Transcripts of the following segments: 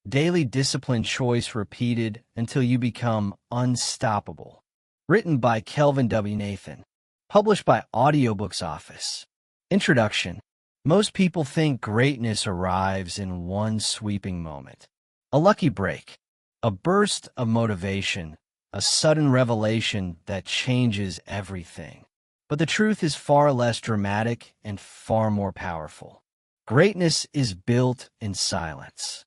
Daily discipline choice repeated until you become unstoppable. Written by Kelvin W. Nathan. Published by Audiobooks Office. Introduction. Most people think greatness arrives in one sweeping moment. A lucky break. A burst of motivation. A sudden revelation that changes everything. But the truth is far less dramatic and far more powerful. Greatness is built in silence.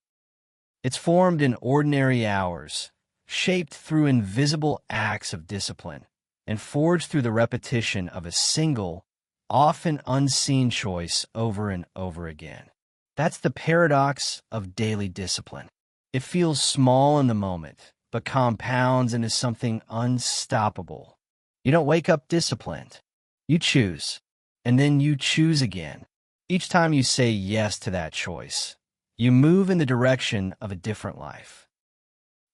It's formed in ordinary hours, shaped through invisible acts of discipline, and forged through the repetition of a single, often unseen choice over and over again. That's the paradox of daily discipline. It feels small in the moment, but compounds into something unstoppable. You don't wake up disciplined. You choose, and then you choose again. Each time you say yes to that choice, you move in the direction of a different life.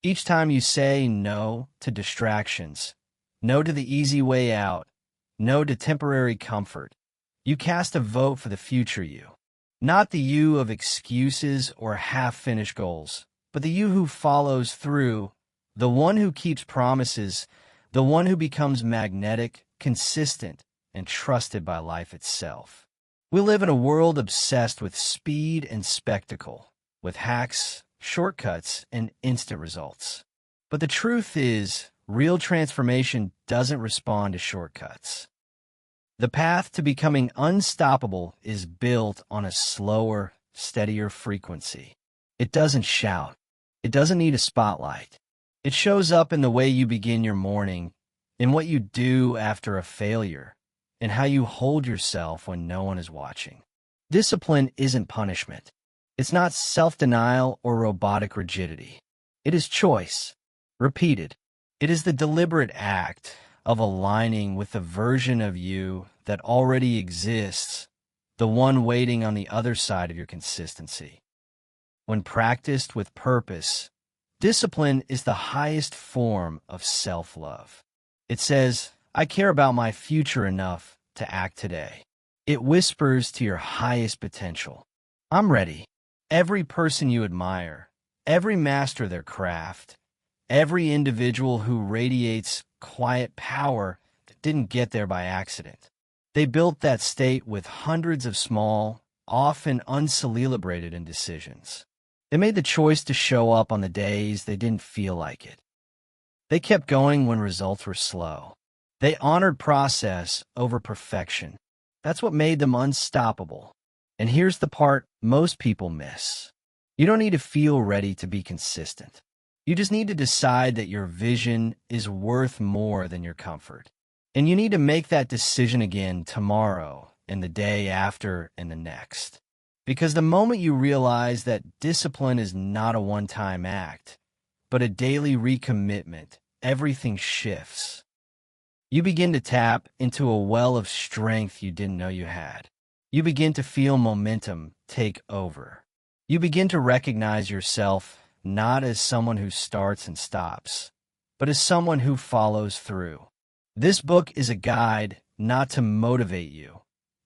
Each time you say no to distractions, no to the easy way out, no to temporary comfort, you cast a vote for the future you. Not the you of excuses or half-finished goals, but the you who follows through, the one who keeps promises, the one who becomes magnetic, consistent, and trusted by life itself. We live in a world obsessed with speed and spectacle, with hacks, shortcuts, and instant results. But the truth is, real transformation doesn't respond to shortcuts. The path to becoming unstoppable is built on a slower, steadier frequency. It doesn't shout. It doesn't need a spotlight. It shows up in the way you begin your morning, in what you do after a failure, and how you hold yourself when no one is watching. Discipline isn't punishment. It's not self-denial or robotic rigidity. It is choice, repeated. It is the deliberate act of aligning with the version of you that already exists, the one waiting on the other side of your consistency. When practiced with purpose, discipline is the highest form of self-love. It says, I care about my future enough to act today. It whispers to your highest potential. I'm ready. Every person you admire, every master of their craft, every individual who radiates quiet power that didn't get there by accident. They built that state with hundreds of small, often uncelebrated indecisions. They made the choice to show up on the days they didn't feel like it. They kept going when results were slow. They honored process over perfection. That's what made them unstoppable. And here's the part most people miss. You don't need to feel ready to be consistent. You just need to decide that your vision is worth more than your comfort. And you need to make that decision again tomorrow and the day after and the next. Because the moment you realize that discipline is not a one-time act, but a daily recommitment, everything shifts. You begin to tap into a well of strength you didn't know you had. You begin to feel momentum take over. You begin to recognize yourself not as someone who starts and stops, but as someone who follows through. This book is a guide not to motivate you,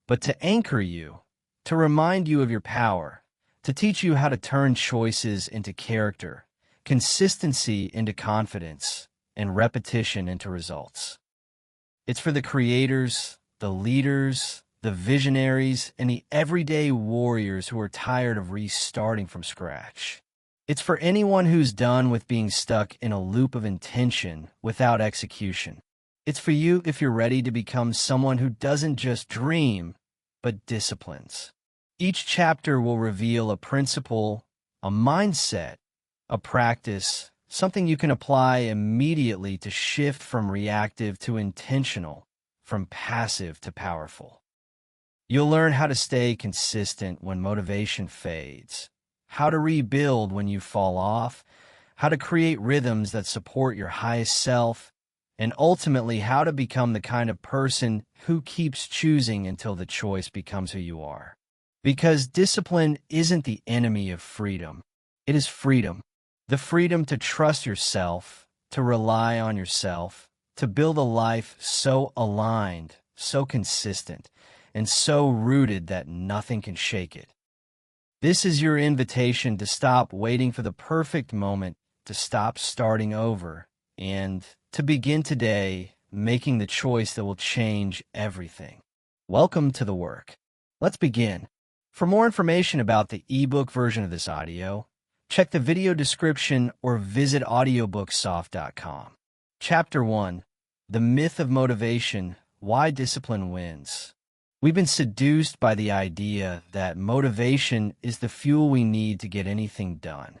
but to anchor you, to remind you of your power, to teach you how to turn choices into character, consistency into confidence, and repetition into results. It's for the creators, the leaders, the visionaries, and the everyday warriors who are tired of restarting from scratch. It's for anyone who's done with being stuck in a loop of intention without execution. It's for you if you're ready to become someone who doesn't just dream, but disciplines. Each chapter will reveal a principle, a mindset, a practice, something you can apply immediately to shift from reactive to intentional, from passive to powerful. You'll learn how to stay consistent when motivation fades, how to rebuild when you fall off, how to create rhythms that support your highest self, and ultimately how to become the kind of person who keeps choosing until the choice becomes who you are. Because discipline isn't the enemy of freedom. It is freedom. The freedom to trust yourself, to rely on yourself, to build a life so aligned, so consistent, and so rooted that nothing can shake it. This is your invitation to stop waiting for the perfect moment, to stop starting over, and to begin today making the choice that will change everything. Welcome to the work. Let's begin. For more information about the ebook version of this audio, check the video description or visit audiobooksoft.com. Chapter 1: The Myth of Motivation: Why Discipline Wins. We've been seduced by the idea that motivation is the fuel we need to get anything done.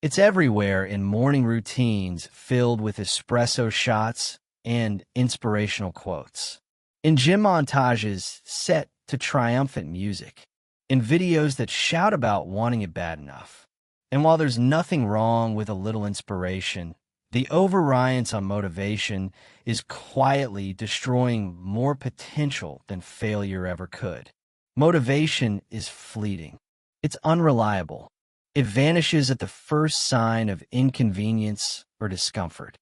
It's everywhere in morning routines filled with espresso shots and inspirational quotes, in gym montages set to triumphant music, in videos that shout about wanting it bad enough. And while there's nothing wrong with a little inspiration, the over-reliance on motivation is quietly destroying more potential than failure ever could. Motivation is fleeting. It's unreliable. It vanishes at the first sign of inconvenience or discomfort.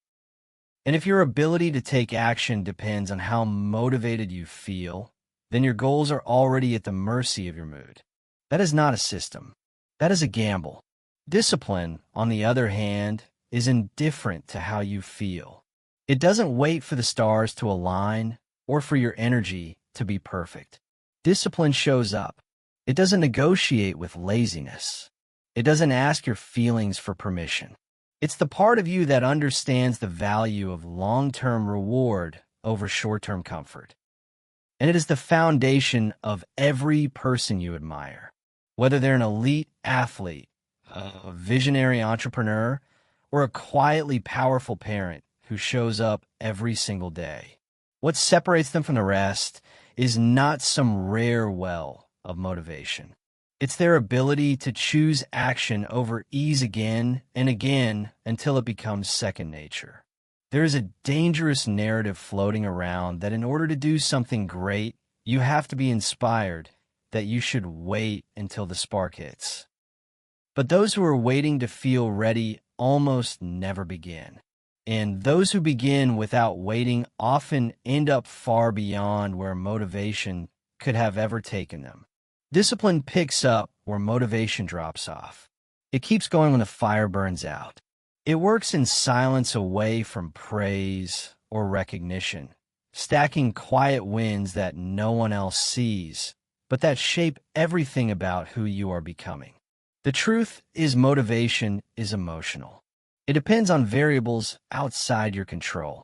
And if your ability to take action depends on how motivated you feel, then your goals are already at the mercy of your mood. That is not a system. That is a gamble. Discipline, on the other hand, is indifferent to how you feel. It doesn't wait for the stars to align or for your energy to be perfect. Discipline shows up. It doesn't negotiate with laziness. It doesn't ask your feelings for permission. It's the part of you that understands the value of long-term reward over short-term comfort. And it is the foundation of every person you admire, whether they're an elite athlete, a visionary entrepreneur, or a quietly powerful parent who shows up every single day. What separates them from the rest is not some rare well of motivation. It's their ability to choose action over ease again and again until it becomes second nature. There is a dangerous narrative floating around that in order to do something great, you have to be inspired, that you should wait until the spark hits. But those who are waiting to feel ready almost never begin. And those who begin without waiting often end up far beyond where motivation could have ever taken them. Discipline picks up where motivation drops off. It keeps going when the fire burns out. It works in silence away from praise or recognition, stacking quiet wins that no one else sees, but that shape everything about who you are becoming. The truth is, motivation is emotional. It depends on variables outside your control.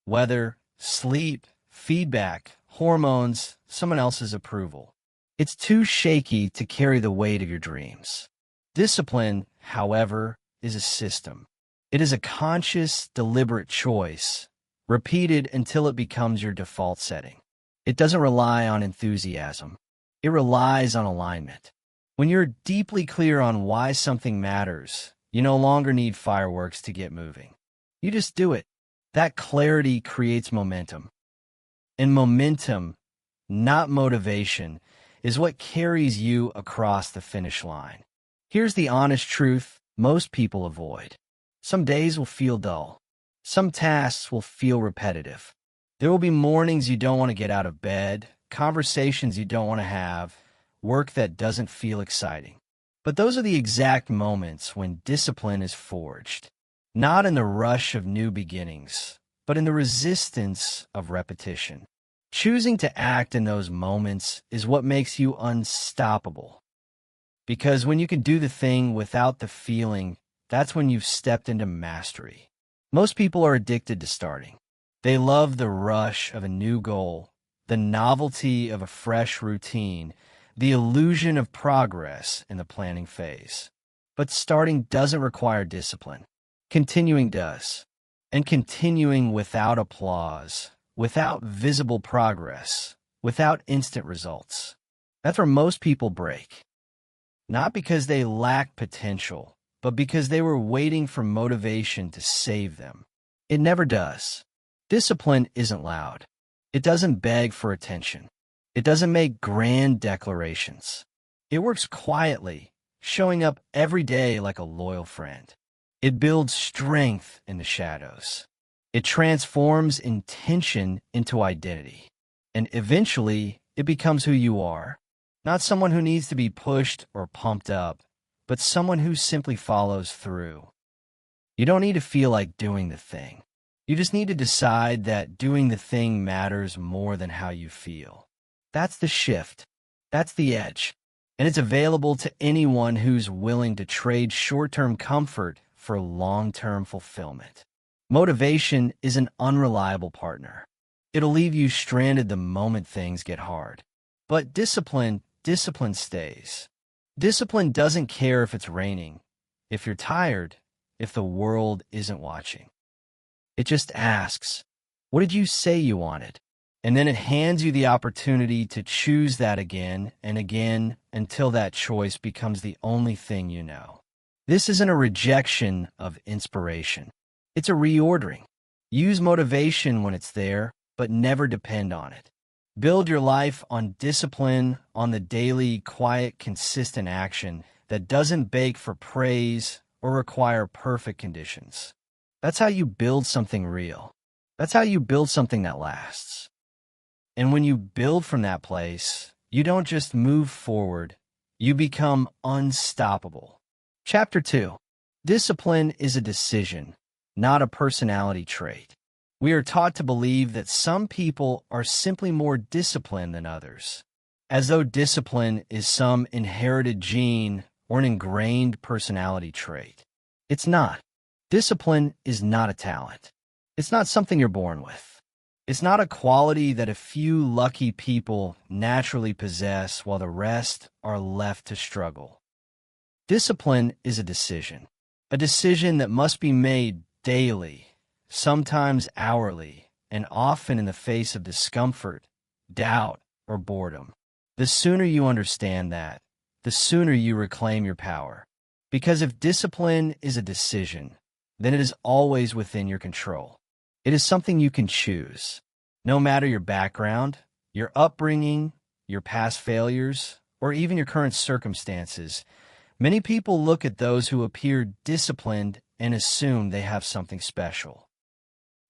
Weather, sleep, feedback, hormones, someone else's approval. It's too shaky to carry the weight of your dreams. Discipline, however, is a system. It is a conscious, deliberate choice, repeated until it becomes your default setting. It doesn't rely on enthusiasm. It relies on alignment. When you're deeply clear on why something matters, you no longer need fireworks to get moving. You just do it. That clarity creates momentum. And momentum, not motivation, is what carries you across the finish line. Here's the honest truth most people avoid. Some days will feel dull. Some tasks will feel repetitive. There will be mornings you don't want to get out of bed, conversations you don't want to have, work that doesn't feel exciting. But those are the exact moments when discipline is forged, not in the rush of new beginnings, but in the resistance of repetition. Choosing to act in those moments is what makes you unstoppable. Because when you can do the thing without the feeling, that's when you've stepped into mastery. Most people are addicted to starting. They love the rush of a new goal, the novelty of a fresh routine, the illusion of progress in the planning phase. But starting doesn't require discipline. Continuing does. And continuing without applause, without visible progress, without instant results. That's where most people break. Not because they lack potential, but because they were waiting for motivation to save them. It never does. Discipline isn't loud. It doesn't beg for attention. It doesn't make grand declarations. It works quietly, showing up every day like a loyal friend. It builds strength in the shadows. It transforms intention into identity. And eventually, it becomes who you are. Not someone who needs to be pushed or pumped up, but someone who simply follows through. You don't need to feel like doing the thing. You just need to decide that doing the thing matters more than how you feel. That's the shift. That's the edge. And it's available to anyone who's willing to trade short-term comfort for long-term fulfillment. Motivation is an unreliable partner. It'll leave you stranded the moment things get hard. But discipline stays. Discipline doesn't care if it's raining, if you're tired, if the world isn't watching. It just asks, what did you say you wanted? And then it hands you the opportunity to choose that again and again until that choice becomes the only thing you know. This isn't a rejection of inspiration. It's a reordering. Use motivation when it's there, but never depend on it. Build your life on discipline, on the daily, quiet, consistent action that doesn't beg for praise or require perfect conditions. That's how you build something real. That's how you build something that lasts. And when you build from that place, you don't just move forward, you become unstoppable. Chapter 2. Discipline is a decision, not a personality trait. We are taught to believe that some people are simply more disciplined than others, as though discipline is some inherited gene or an ingrained personality trait. It's not. Discipline is not a talent. It's not something you're born with. It's not a quality that a few lucky people naturally possess while the rest are left to struggle. Discipline is a decision that must be made daily, sometimes hourly, and often in the face of discomfort, doubt, or boredom. The sooner you understand that, the sooner you reclaim your power. Because if discipline is a decision, then it is always within your control. It is something you can choose. No matter your background, your upbringing, your past failures, or even your current circumstances, many people look at those who appear disciplined and assume they have something special.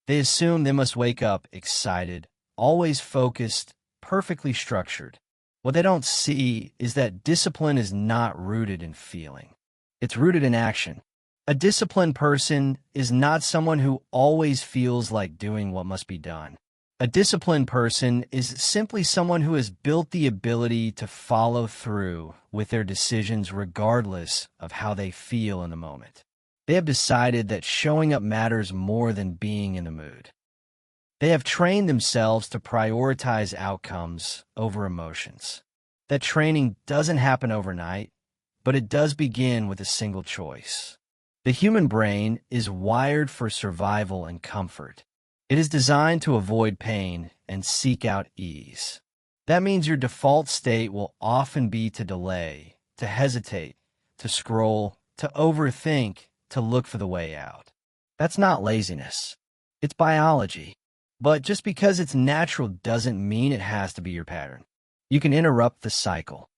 They assume they must wake up excited, always focused, perfectly structured. What they don't see is that discipline is not rooted in feeling. It's rooted in action. A disciplined person is not someone who always feels like doing what must be done. A disciplined person is simply someone who has built the ability to follow through with their decisions regardless of how they feel in the moment. They have decided that showing up matters more than being in the mood. They have trained themselves to prioritize outcomes over emotions. That training doesn't happen overnight, but it does begin with a single choice. The human brain is wired for survival and comfort. It is designed to avoid pain and seek out ease. That means your default state will often be to delay, to hesitate, to scroll, to overthink, to look for the way out. That's not laziness. It's biology. But just because it's natural doesn't mean it has to be your pattern. You can interrupt the cycle.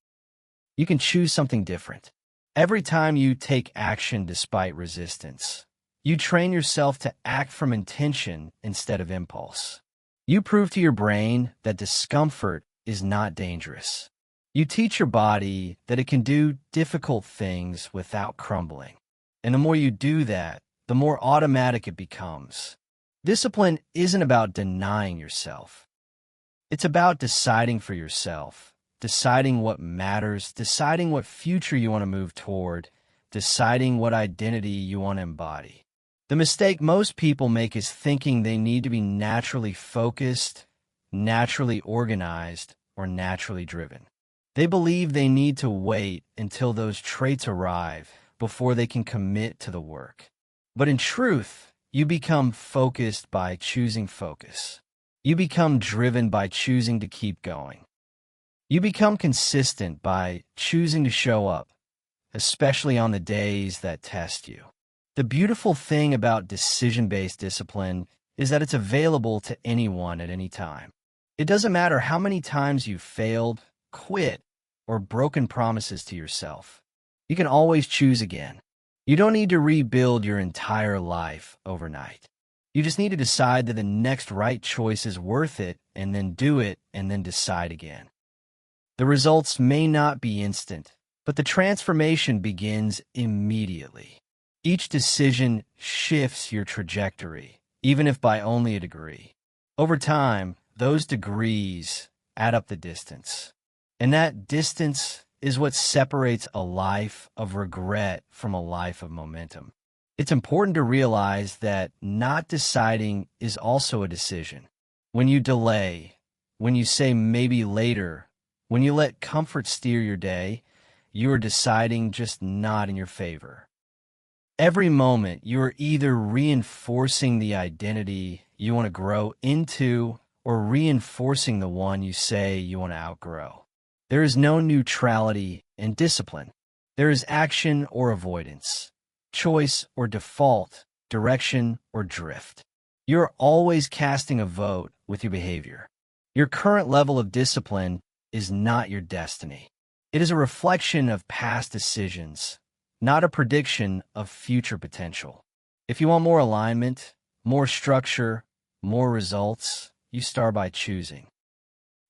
You can choose something different. Every time you take action despite resistance, you train yourself to act from intention instead of impulse. You prove to your brain that discomfort is not dangerous. You teach your body that it can do difficult things without crumbling. And the more you do that, the more automatic it becomes. Discipline isn't about denying yourself. It's about deciding for yourself, deciding what matters, deciding what future you want to move toward, deciding what identity you want to embody. The mistake most people make is thinking they need to be naturally focused, naturally organized, or naturally driven. They believe they need to wait until those traits arrive before they can commit to the work. But in truth, you become focused by choosing focus. You become driven by choosing to keep going. You become consistent by choosing to show up, especially on the days that test you. The beautiful thing about decision-based discipline is that it's available to anyone at any time. It doesn't matter how many times you've failed, quit, or broken promises to yourself. You can always choose again. You don't need to rebuild your entire life overnight. You just need to decide that the next right choice is worth it, and then do it, and then decide again. The results may not be instant, but the transformation begins immediately. Each decision shifts your trajectory, even if by only a degree. Over time, those degrees add up the distance. And that distance is what separates a life of regret from a life of momentum. It's important to realize that not deciding is also a decision. When you delay, when you say maybe later, when you let comfort steer your day, you are deciding just not in your favor. Every moment, you are either reinforcing the identity you want to grow into or reinforcing the one you say you want to outgrow. There is no neutrality in discipline. There is action or avoidance, choice or default, direction or drift. You're always casting a vote with your behavior. Your current level of discipline is not your destiny. It is a reflection of past decisions, not a prediction of future potential. If you want more alignment, more structure, more results, you start by choosing.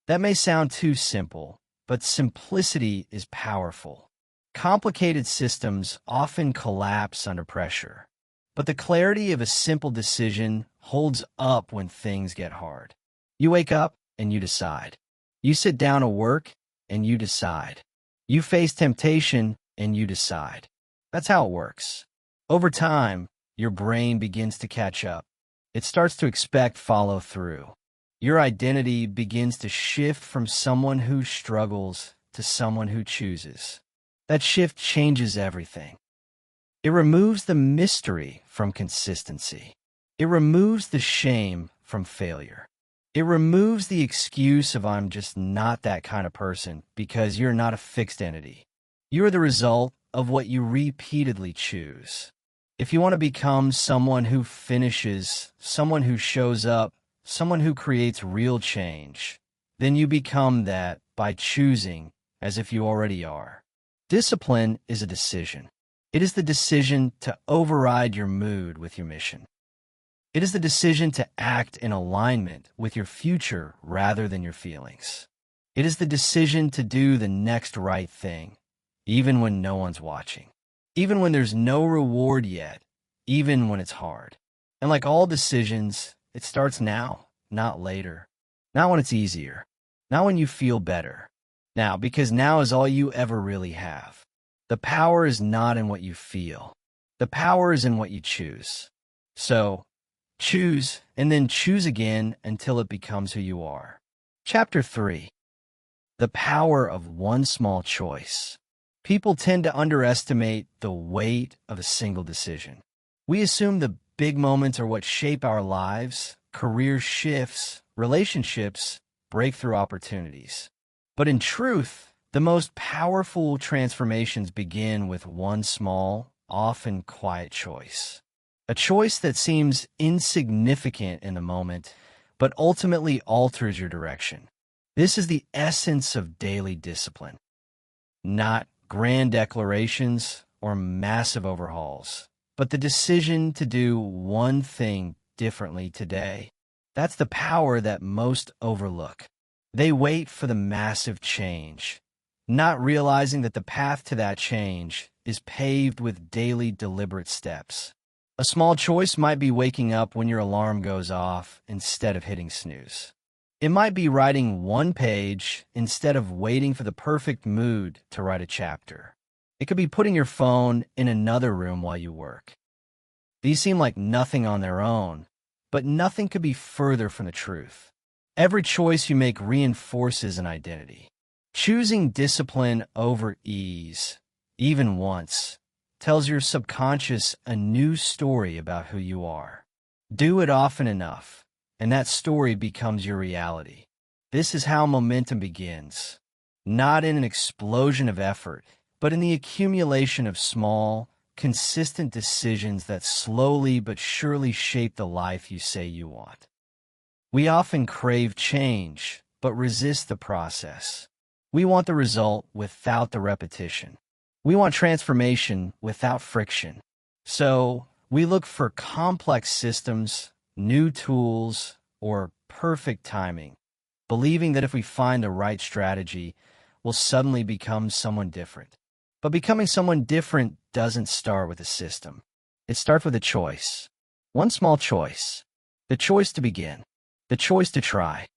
That may sound too simple, but simplicity is powerful. Complicated systems often collapse under pressure, but the clarity of a simple decision holds up when things get hard. You wake up and you decide. You sit down to work and you decide. You face temptation and you decide. That's how it works. Over time, your brain begins to catch up. It starts to expect follow-through. Your identity begins to shift from someone who struggles to someone who chooses. That shift changes everything. It removes the mystery from consistency. It removes the shame from failure. It removes the excuse of I'm just not that kind of person because you're not a fixed entity. You're the result of what you repeatedly choose. If you want to become someone who finishes, someone who shows up, someone who creates real change, then you become that by choosing as if you already are. Discipline is a decision. It is the decision to override your mood with your mission. It is the decision to act in alignment with your future rather than your feelings. It is the decision to do the next right thing, even when no one's watching, even when there's no reward yet, even when it's hard. And like all decisions, it starts now, not later. Not when it's easier. Not when you feel better. Now, because now is all you ever really have. The power is not in what you feel. The power is in what you choose. So, choose, and then choose again until it becomes who you are. Chapter 3. The Power of One Small Choice. People tend to underestimate the weight of a single decision. We assume the big moments are what shape our lives, career shifts, relationships, breakthrough opportunities. But in truth, the most powerful transformations begin with one small, often quiet choice. A choice that seems insignificant in the moment, but ultimately alters your direction. This is the essence of daily discipline. Not grand declarations or massive overhauls, but the decision to do one thing differently today. That's the power that most overlook. They wait for the massive change, not realizing that the path to that change is paved with daily deliberate steps. A small choice might be waking up when your alarm goes off instead of hitting snooze. It might be writing one page instead of waiting for the perfect mood to write a chapter. It could be putting your phone in another room while you work. These seem like nothing on their own, but nothing could be further from the truth. Every choice you make reinforces an identity. Choosing discipline over ease, even once, tells your subconscious a new story about who you are. Do it often enough, and that story becomes your reality. This is how momentum begins, not in an explosion of effort, but in the accumulation of small, consistent decisions that slowly but surely shape the life you say you want. We often crave change, but resist the process. We want the result without the repetition. We want transformation without friction. So, we look for complex systems, new tools, or perfect timing, believing that if we find the right strategy, will suddenly become someone different. But becoming someone different doesn't start with a system. It starts with a choice. One small choice. The choice to begin. The choice to try.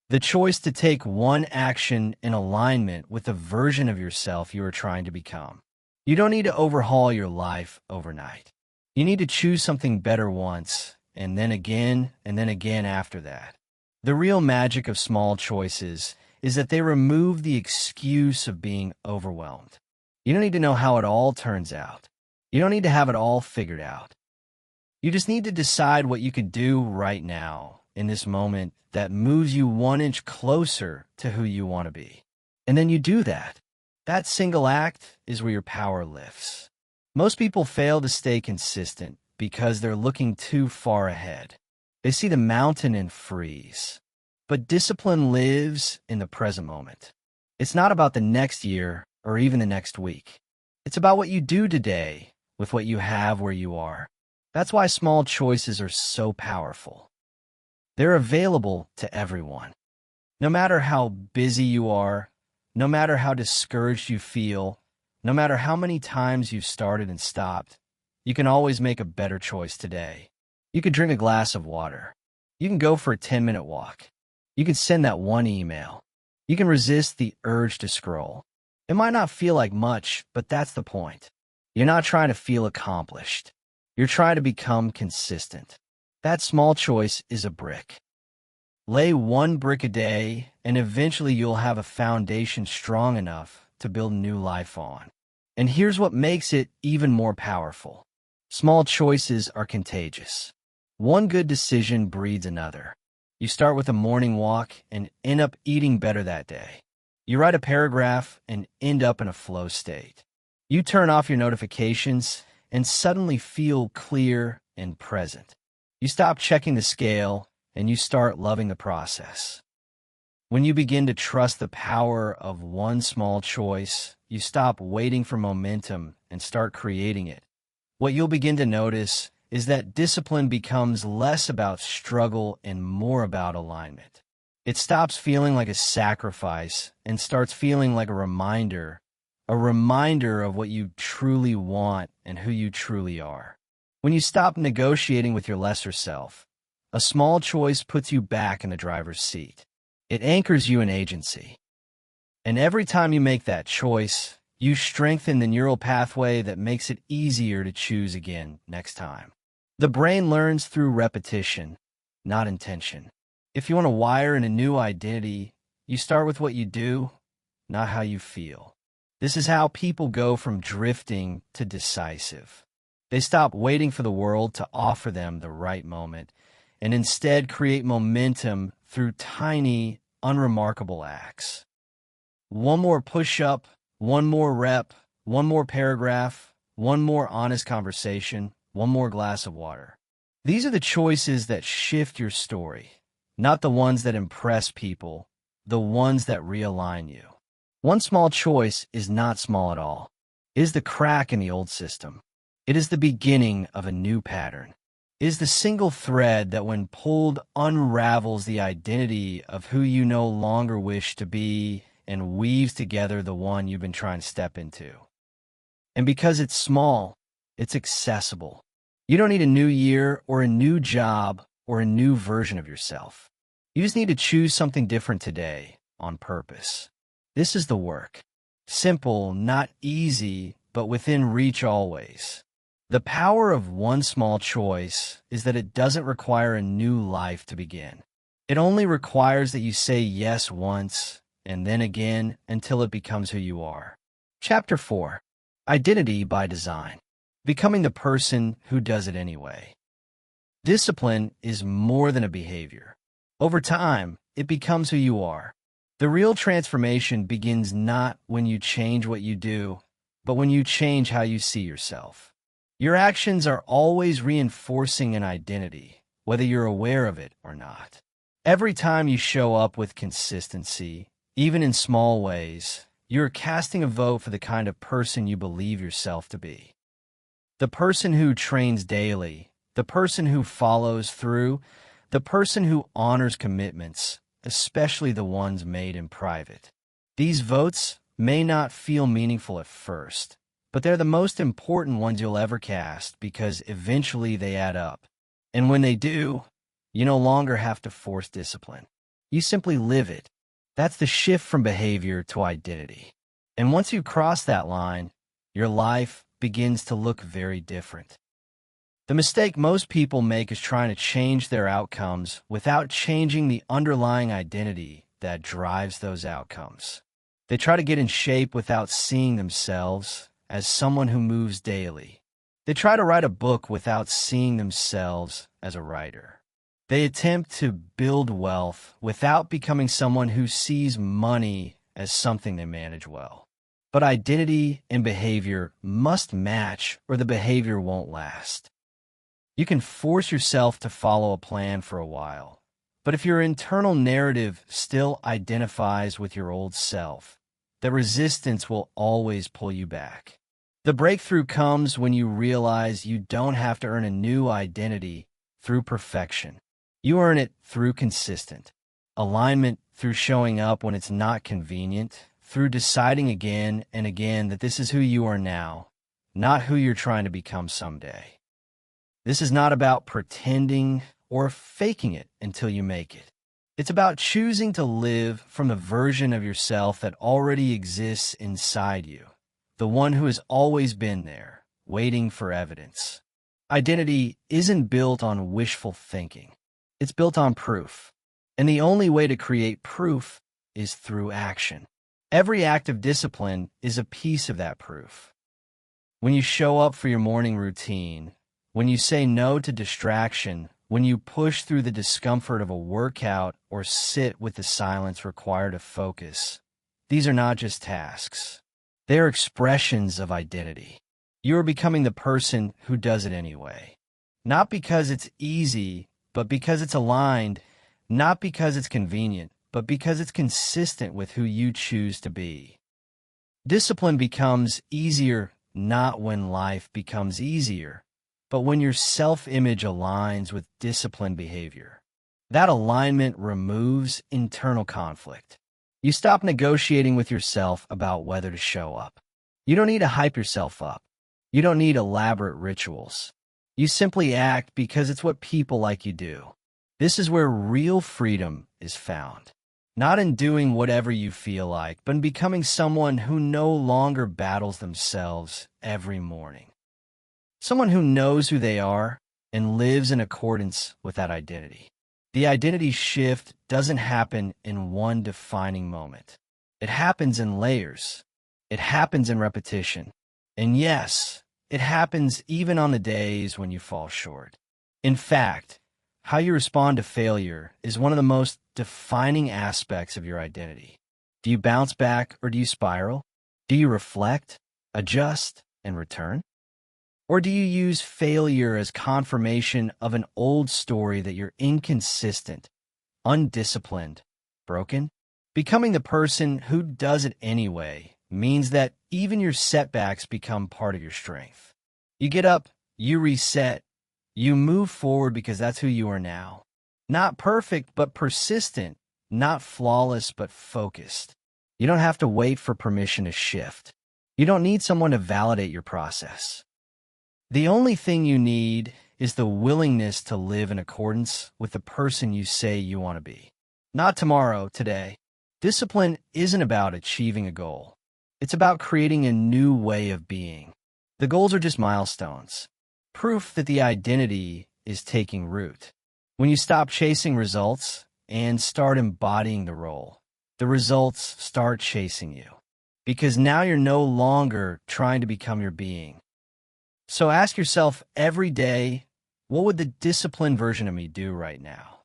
The choice to take one action in alignment with the version of yourself you are trying to become. You don't need to overhaul your life overnight. You need to choose something better once, and then again after that. The real magic of small choices is that they remove the excuse of being overwhelmed. You don't need to know how it all turns out. You don't need to have it all figured out. You just need to decide what you could do right now, in this moment, that moves you 1 inch closer to who you want to be. And then you do that. That single act is where your power lifts. Most people fail to stay consistent because they're looking too far ahead. They see the mountain and freeze. But discipline lives in the present moment. It's not about the next year or even the next week. It's about what you do today with what you have where you are. That's why small choices are so powerful. They're available to everyone. No matter how busy you are, no matter how discouraged you feel, no matter how many times you've started and stopped, you can always make a better choice today. You could drink a glass of water. You can go for a 10-minute walk. You can send that one email. You can resist the urge to scroll. It might not feel like much, but that's the point. You're not trying to feel accomplished. You're trying to become consistent. That small choice is a brick. Lay one brick a day, and eventually you'll have a foundation strong enough to build a new life on. And here's what makes it even more powerful. Small choices are contagious. One good decision breeds another. You start with a morning walk and end up eating better that day. You write a paragraph and end up in a flow state. You turn off your notifications and suddenly feel clear and present. You stop checking the scale and you start loving the process. When you begin to trust the power of one small choice, you stop waiting for momentum and start creating it. What you'll begin to notice is that discipline becomes less about struggle and more about alignment. It stops feeling like a sacrifice and starts feeling like a reminder of what you truly want and who you truly are. When you stop negotiating with your lesser self, a small choice puts you back in the driver's seat. It anchors you in agency. And every time you make that choice, you strengthen the neural pathway that makes it easier to choose again next time. The brain learns through repetition, not intention. If you want to wire in a new identity, you start with what you do, not how you feel. This is how people go from drifting to decisive. They stop waiting for the world to offer them the right moment and instead create momentum through tiny, unremarkable acts. One more push-up, one more rep, one more paragraph, one more honest conversation, one more glass of water. These are the choices that shift your story, not the ones that impress people, the ones that realign you. One small choice is not small at all. It is the crack in the old system. It is the beginning of a new pattern. It is the single thread that, when pulled, unravels the identity of who you no longer wish to be and weaves together the one you've been trying to step into. And because it's small, it's accessible. You don't need a new year or a new job or a new version of yourself. You just need to choose something different today on purpose. This is the work. Simple, not easy, but within reach always. The power of one small choice is that it doesn't require a new life to begin. It only requires that you say yes once and then again until it becomes who you are. Chapter 4. Identity by Design. Becoming the person who does it anyway. Discipline is more than a behavior. Over time, it becomes who you are. The real transformation begins not when you change what you do, but when you change how you see yourself. Your actions are always reinforcing an identity, whether you're aware of it or not. Every time you show up with consistency, even in small ways, you're casting a vote for the kind of person you believe yourself to be. The person who trains daily, the person who follows through, the person who honors commitments, especially the ones made in private. These votes may not feel meaningful at first, but they're the most important ones you'll ever cast because eventually they add up. And when they do, you no longer have to force discipline. You simply live it. That's the shift from behavior to identity. And once you cross that line, your life begins to look very different. The mistake most people make is trying to change their outcomes without changing the underlying identity that drives those outcomes. They try to get in shape without seeing themselves as someone who moves daily. They try to write a book without seeing themselves as a writer. They attempt to build wealth without becoming someone who sees money as something they manage well. But identity and behavior must match or the behavior won't last. You can force yourself to follow a plan for a while, but if your internal narrative still identifies with your old self, the resistance will always pull you back. The breakthrough comes when you realize you don't have to earn a new identity through perfection. You earn it through consistent alignment, through showing up when it's not convenient, through deciding again and again that this is who you are now, not who you're trying to become someday. This is not about pretending or faking it until you make it. It's about choosing to live from the version of yourself that already exists inside you, the one who has always been there, waiting for evidence. Identity isn't built on wishful thinking. It's built on proof. And the only way to create proof is through action. Every act of discipline is a piece of that proof. When you show up for your morning routine, when you say no to distraction, when you push through the discomfort of a workout or sit with the silence required to focus, these are not just tasks. They are expressions of identity. You are becoming the person who does it anyway. Not because it's easy, but because it's aligned. Not because it's convenient, but because it's consistent with who you choose to be. Discipline becomes easier not when life becomes easier, but when your self-image aligns with disciplined behavior. That alignment removes internal conflict. You stop negotiating with yourself about whether to show up. You don't need to hype yourself up. You don't need elaborate rituals. You simply act because it's what people like you do. This is where real freedom is found. Not in doing whatever you feel like, but in becoming someone who no longer battles themselves every morning. Someone who knows who they are and lives in accordance with that identity. The identity shift doesn't happen in one defining moment. It happens in layers. It happens in repetition. And yes, it happens even on the days when you fall short. In fact, how you respond to failure is one of the most defining aspects of your identity. Do you bounce back or do you spiral? Do you reflect, adjust, and return? Or do you use failure as confirmation of an old story that you're inconsistent, undisciplined, broken? Becoming the person who does it anyway means that even your setbacks become part of your strength. You get up, you reset, you move forward because that's who you are now. Not perfect, but persistent. Not flawless, but focused. You don't have to wait for permission to shift. You don't need someone to validate your process. The only thing you need is the willingness to live in accordance with the person you say you want to be. Not tomorrow, today. Discipline isn't about achieving a goal. It's about creating a new way of being. The goals are just milestones, proof that the identity is taking root. When you stop chasing results and start embodying the role, the results start chasing you. Because now you're no longer trying to become your being. So ask yourself every day, what would the disciplined version of me do right now?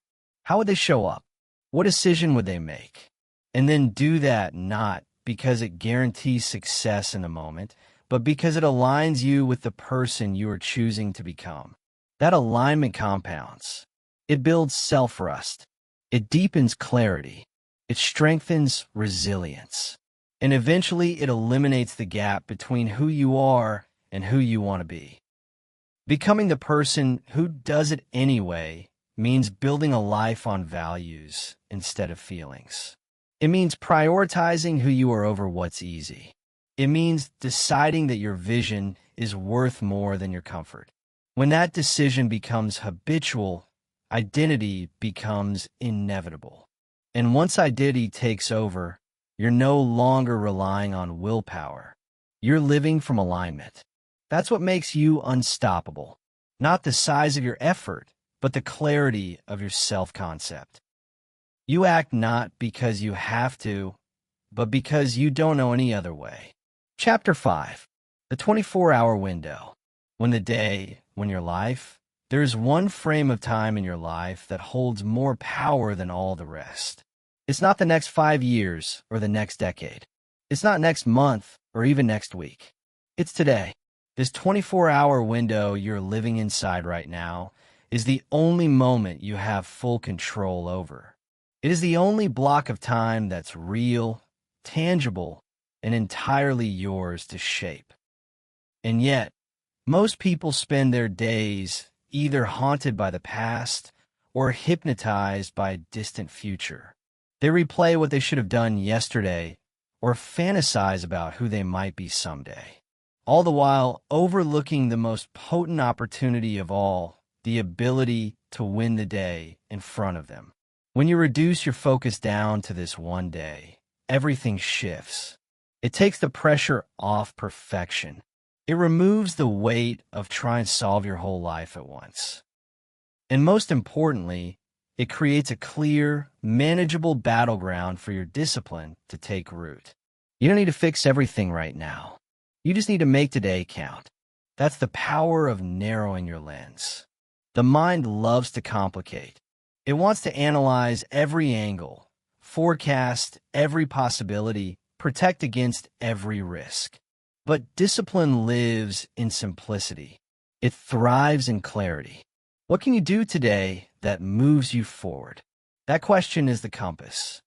How would they show up? What decision would they make? And then do that not because it guarantees success in the moment, but because it aligns you with the person you are choosing to become. That alignment compounds. It builds self-trust. It deepens clarity. It strengthens resilience. And eventually it eliminates the gap between who you are and who you want to be. Becoming the person who does it anyway means building a life on values instead of feelings. It means prioritizing who you are over what's easy. It means deciding that your vision is worth more than your comfort. When that decision becomes habitual, identity becomes inevitable. And once identity takes over, you're no longer relying on willpower. You're living from alignment. That's what makes you unstoppable. Not the size of your effort, but the clarity of your self-concept. You act not because you have to, but because you don't know any other way. Chapter 5. The 24-hour window. When your life, there's one frame of time in your life that holds more power than all the rest. It's not the next 5 years or the next decade. It's not next month or even next week. It's today. This 24-hour window you're living inside right now is the only moment you have full control over. It is the only block of time that's real, tangible, and entirely yours to shape. And yet, most people spend their days either haunted by the past or hypnotized by a distant future. They replay what they should have done yesterday or fantasize about who they might be someday, all the while overlooking the most potent opportunity of all, the ability to win the day in front of them. When you reduce your focus down to this one day, everything shifts. It takes the pressure off perfection. It removes the weight of trying to solve your whole life at once. And most importantly, it creates a clear, manageable battleground for your discipline to take root. You don't need to fix everything right now. You just need to make today count. That's the power of narrowing your lens. The mind loves to complicate. It wants to analyze every angle, forecast every possibility, protect against every risk. But discipline lives in simplicity. It thrives in clarity. What can you do today that moves you forward? That question is the compass.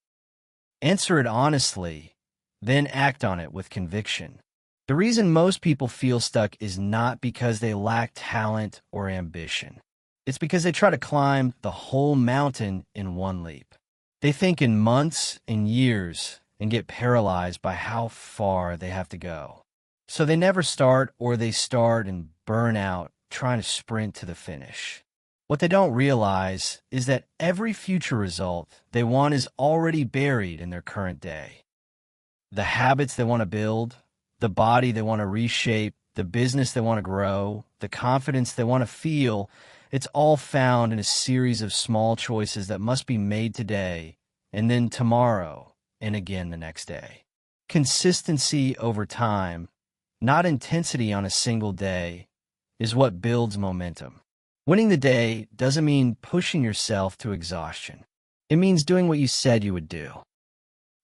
Answer it honestly, then act on it with conviction. The reason most people feel stuck is not because they lack talent or ambition. It's because they try to climb the whole mountain in one leap. They think in months and years and get paralyzed by how far they have to go. So they never start, or they start and burn out trying to sprint to the finish. What they don't realize is that every future result they want is already buried in their current day. The habits they want to build, the body they want to reshape, the business they want to grow, the confidence they want to feel, it's all found in a series of small choices that must be made today, and then tomorrow, and again the next day. Consistency over time, not intensity on a single day, is what builds momentum. Winning the day doesn't mean pushing yourself to exhaustion. It means doing what you said you would do.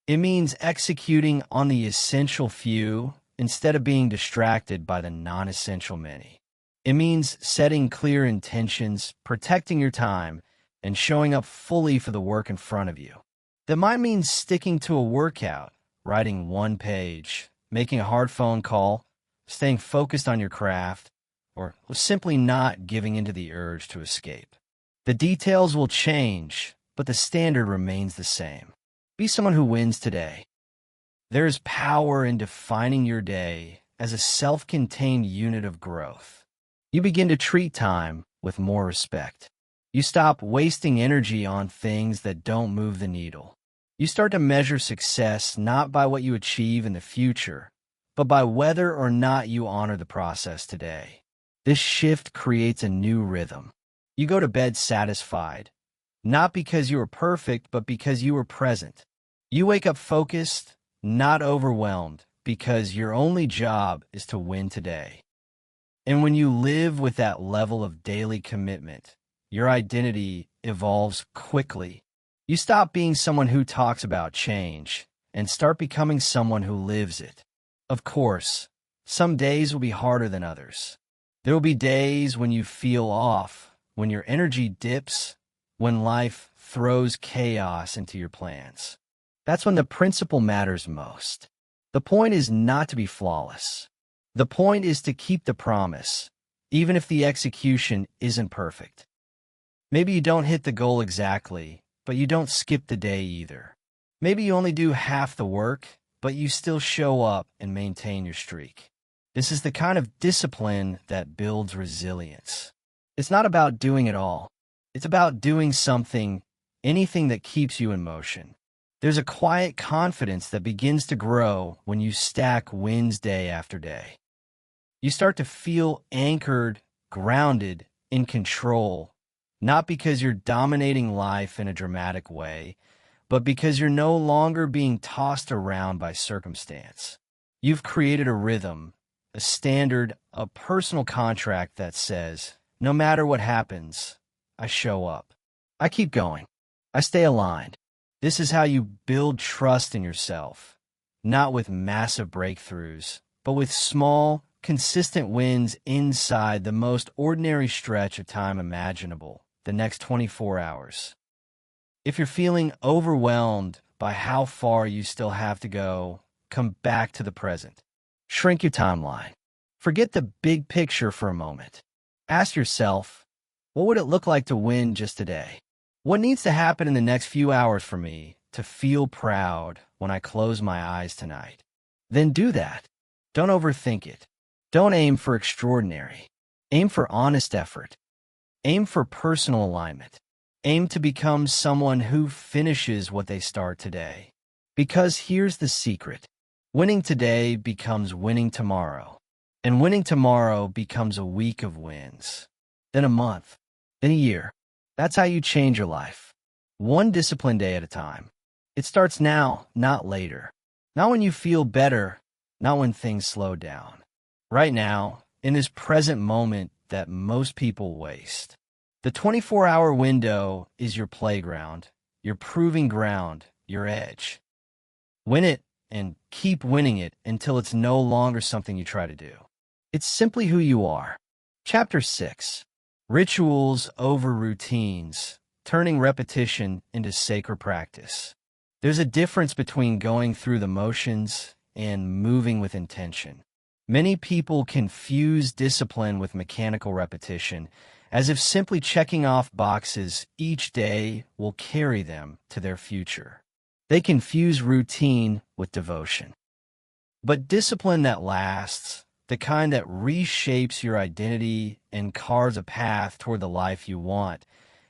It means executing on the essential few instead of being distracted by the non-essential many. It means setting clear intentions, protecting your time, and showing up fully for the work in front of you. That might mean sticking to a workout, writing one page, making a hard phone call, staying focused on your craft, or simply not giving into the urge to escape. The details will change, but the standard remains the same. Be someone who wins today. There is power in defining your day as a self-contained unit of growth. You begin to treat time with more respect. You stop wasting energy on things that don't move the needle. You start to measure success not by what you achieve in the future, but by whether or not you honor the process today. This shift creates a new rhythm. You go to bed satisfied, not because you were perfect, but because you were present. You wake up focused, not overwhelmed, because your only job is to win today. And when you live with that level of daily commitment, your identity evolves quickly. You stop being someone who talks about change and start becoming someone who lives it. Of course, some days will be harder than others. There will be days when you feel off, when your energy dips, when life throws chaos into your plans. That's when the principle matters most. The point is not to be flawless. The point is to keep the promise, even if the execution isn't perfect. Maybe you don't hit the goal exactly, but you don't skip the day either. Maybe you only do half the work, but you still show up and maintain your streak. This is the kind of discipline that builds resilience. It's not about doing it all. It's about doing something, anything that keeps you in motion. There's a quiet confidence that begins to grow when you stack wins day after day. You start to feel anchored, grounded, in control, not because you're dominating life in a dramatic way, but because you're no longer being tossed around by circumstance. You've created a rhythm, a standard, a personal contract that says, no matter what happens, I show up. I keep going. I stay aligned. This is how you build trust in yourself, not with massive breakthroughs, but with small, consistent wins inside the most ordinary stretch of time imaginable, the next 24 hours. If you're feeling overwhelmed by how far you still have to go, come back to the present. Shrink your timeline. Forget the big picture for a moment. Ask yourself, what would it look like to win just today? What needs to happen in the next few hours for me to feel proud when I close my eyes tonight? Then do that. Don't overthink it. Don't aim for extraordinary. Aim for honest effort. Aim for personal alignment. Aim to become someone who finishes what they start today. Because here's the secret. Winning today becomes winning tomorrow. And winning tomorrow becomes a week of wins. Then a month. Then a year. That's how you change your life. One disciplined day at a time. It starts now, not later. Not when you feel better, not when things slow down. Right now, in this present moment that most people waste. The 24-hour window is your playground, your proving ground, your edge. Win it and keep winning it until it's no longer something you try to do. It's simply who you are. Chapter 6. Rituals over routines, turning repetition into sacred practice. There's a difference between going through the motions and moving with intention. Many people confuse discipline with mechanical repetition, as if simply checking off boxes each day will carry them to their future. They confuse routine with devotion. But discipline that lasts, the kind that reshapes your identity and carves a path toward the life you want,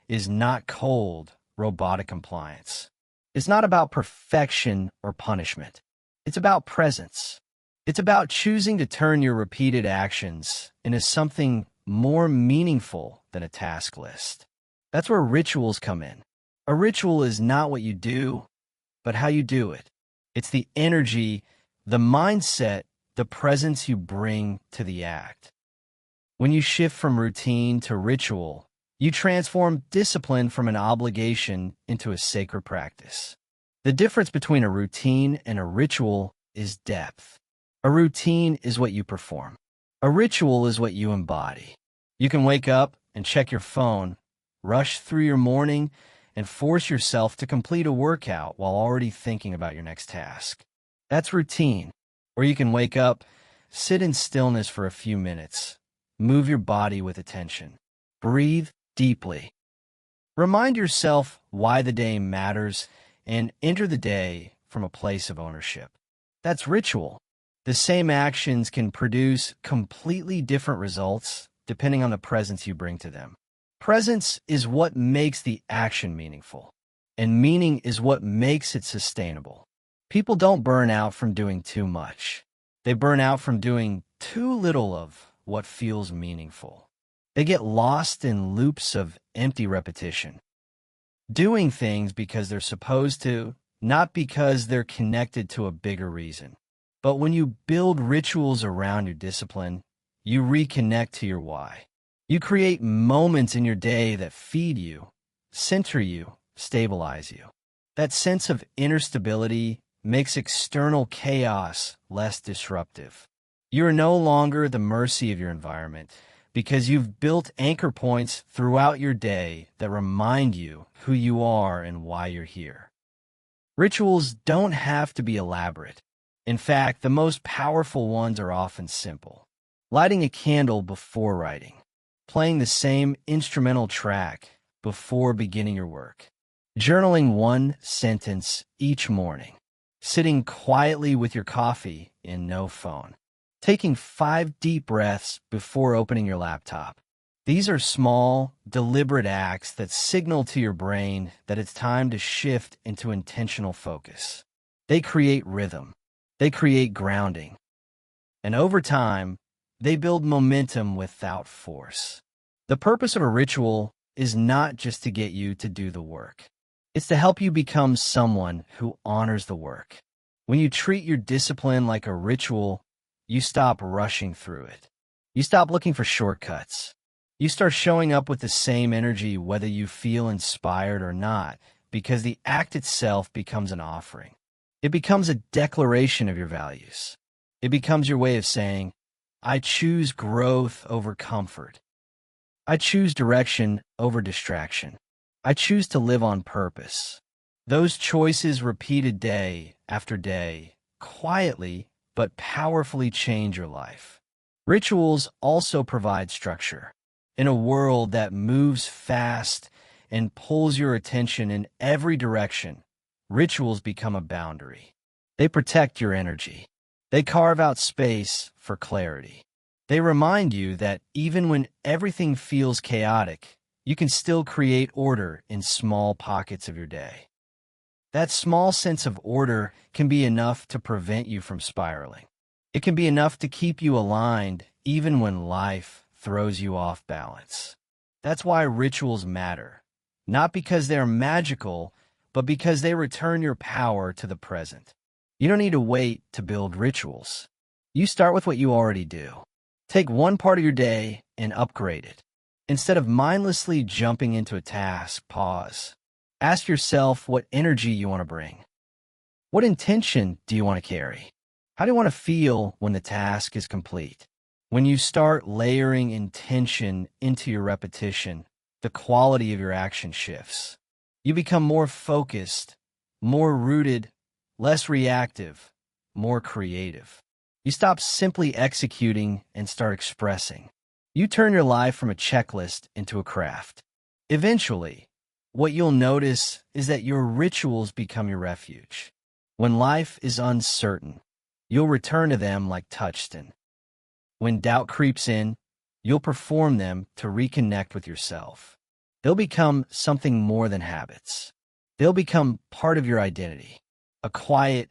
is not cold, robotic compliance. It's not about perfection or punishment. It's about presence. It's about choosing to turn your repeated actions into something more meaningful than a task list. That's where rituals come in. A ritual is not what you do, but how you do it. It's the energy, the mindset, the presence you bring to the act. When you shift from routine to ritual, you transform discipline from an obligation into a sacred practice. The difference between a routine and a ritual is depth. A routine is what you perform. A ritual is what you embody. You can wake up and check your phone, rush through your morning, and force yourself to complete a workout while already thinking about your next task. That's routine. Or you can wake up, sit in stillness for a few minutes, move your body with attention, breathe deeply. Remind yourself why the day matters and enter the day from a place of ownership. That's ritual. The same actions can produce completely different results depending on the presence you bring to them. Presence is what makes the action meaningful, and meaning is what makes it sustainable. People don't burn out from doing too much. They burn out from doing too little of what feels meaningful. They get lost in loops of empty repetition, doing things because they're supposed to, not because they're connected to a bigger reason. But when you build rituals around your discipline, you reconnect to your why. You create moments in your day that feed you, center you, stabilize you. That sense of inner stability makes external chaos less disruptive. You are no longer the mercy of your environment because you've built anchor points throughout your day that remind you who you are and why you're here. Rituals don't have to be elaborate. In fact, the most powerful ones are often simple. Lighting a candle before writing, playing the same instrumental track before beginning your work, journaling one sentence each morning, sitting quietly with your coffee and no phone, taking 5 deep breaths before opening your laptop. These are small, deliberate acts that signal to your brain that it's time to shift into intentional focus. They create rhythm. They create grounding. And over time, they build momentum without force. The purpose of a ritual is not just to get you to do the work. It's to help you become someone who honors the work. When you treat your discipline like a ritual, you stop rushing through it. You stop looking for shortcuts. You start showing up with the same energy whether you feel inspired or not, because the act itself becomes an offering. It becomes a declaration of your values. It becomes your way of saying, I choose growth over comfort. I choose direction over distraction. I choose to live on purpose. Those choices repeated day after day, quietly but powerfully change your life. Rituals also provide structure. In a world that moves fast and pulls your attention in every direction, rituals become a boundary. They protect your energy. They carve out space for clarity. They remind you that even when everything feels chaotic, you can still create order in small pockets of your day. That small sense of order can be enough to prevent you from spiraling. It can be enough to keep you aligned even when life throws you off balance. That's why rituals matter, not because they're magical, but because they return your power to the present. You don't need to wait to build rituals. You start with what you already do. Take one part of your day and upgrade it. Instead of mindlessly jumping into a task, pause. Ask yourself what energy you want to bring. What intention do you want to carry? How do you want to feel when the task is complete? When you start layering intention into your repetition, the quality of your action shifts. You become more focused, more rooted, less reactive, more creative. You stop simply executing and start expressing. You turn your life from a checklist into a craft. Eventually, what you'll notice is that your rituals become your refuge. When life is uncertain, you'll return to them like touchstone. When doubt creeps in, you'll perform them to reconnect with yourself. They'll become something more than habits. They'll become part of your identity, a quiet,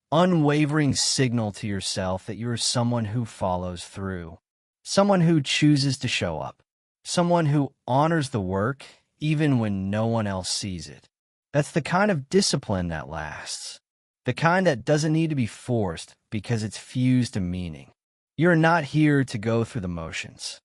unwavering signal to yourself that you're someone who follows through, someone who chooses to show up, someone who honors the work even when no one else sees it. That's the kind of discipline that lasts, the kind that doesn't need to be forced because it's fused to meaning. You're not here to go through the motions.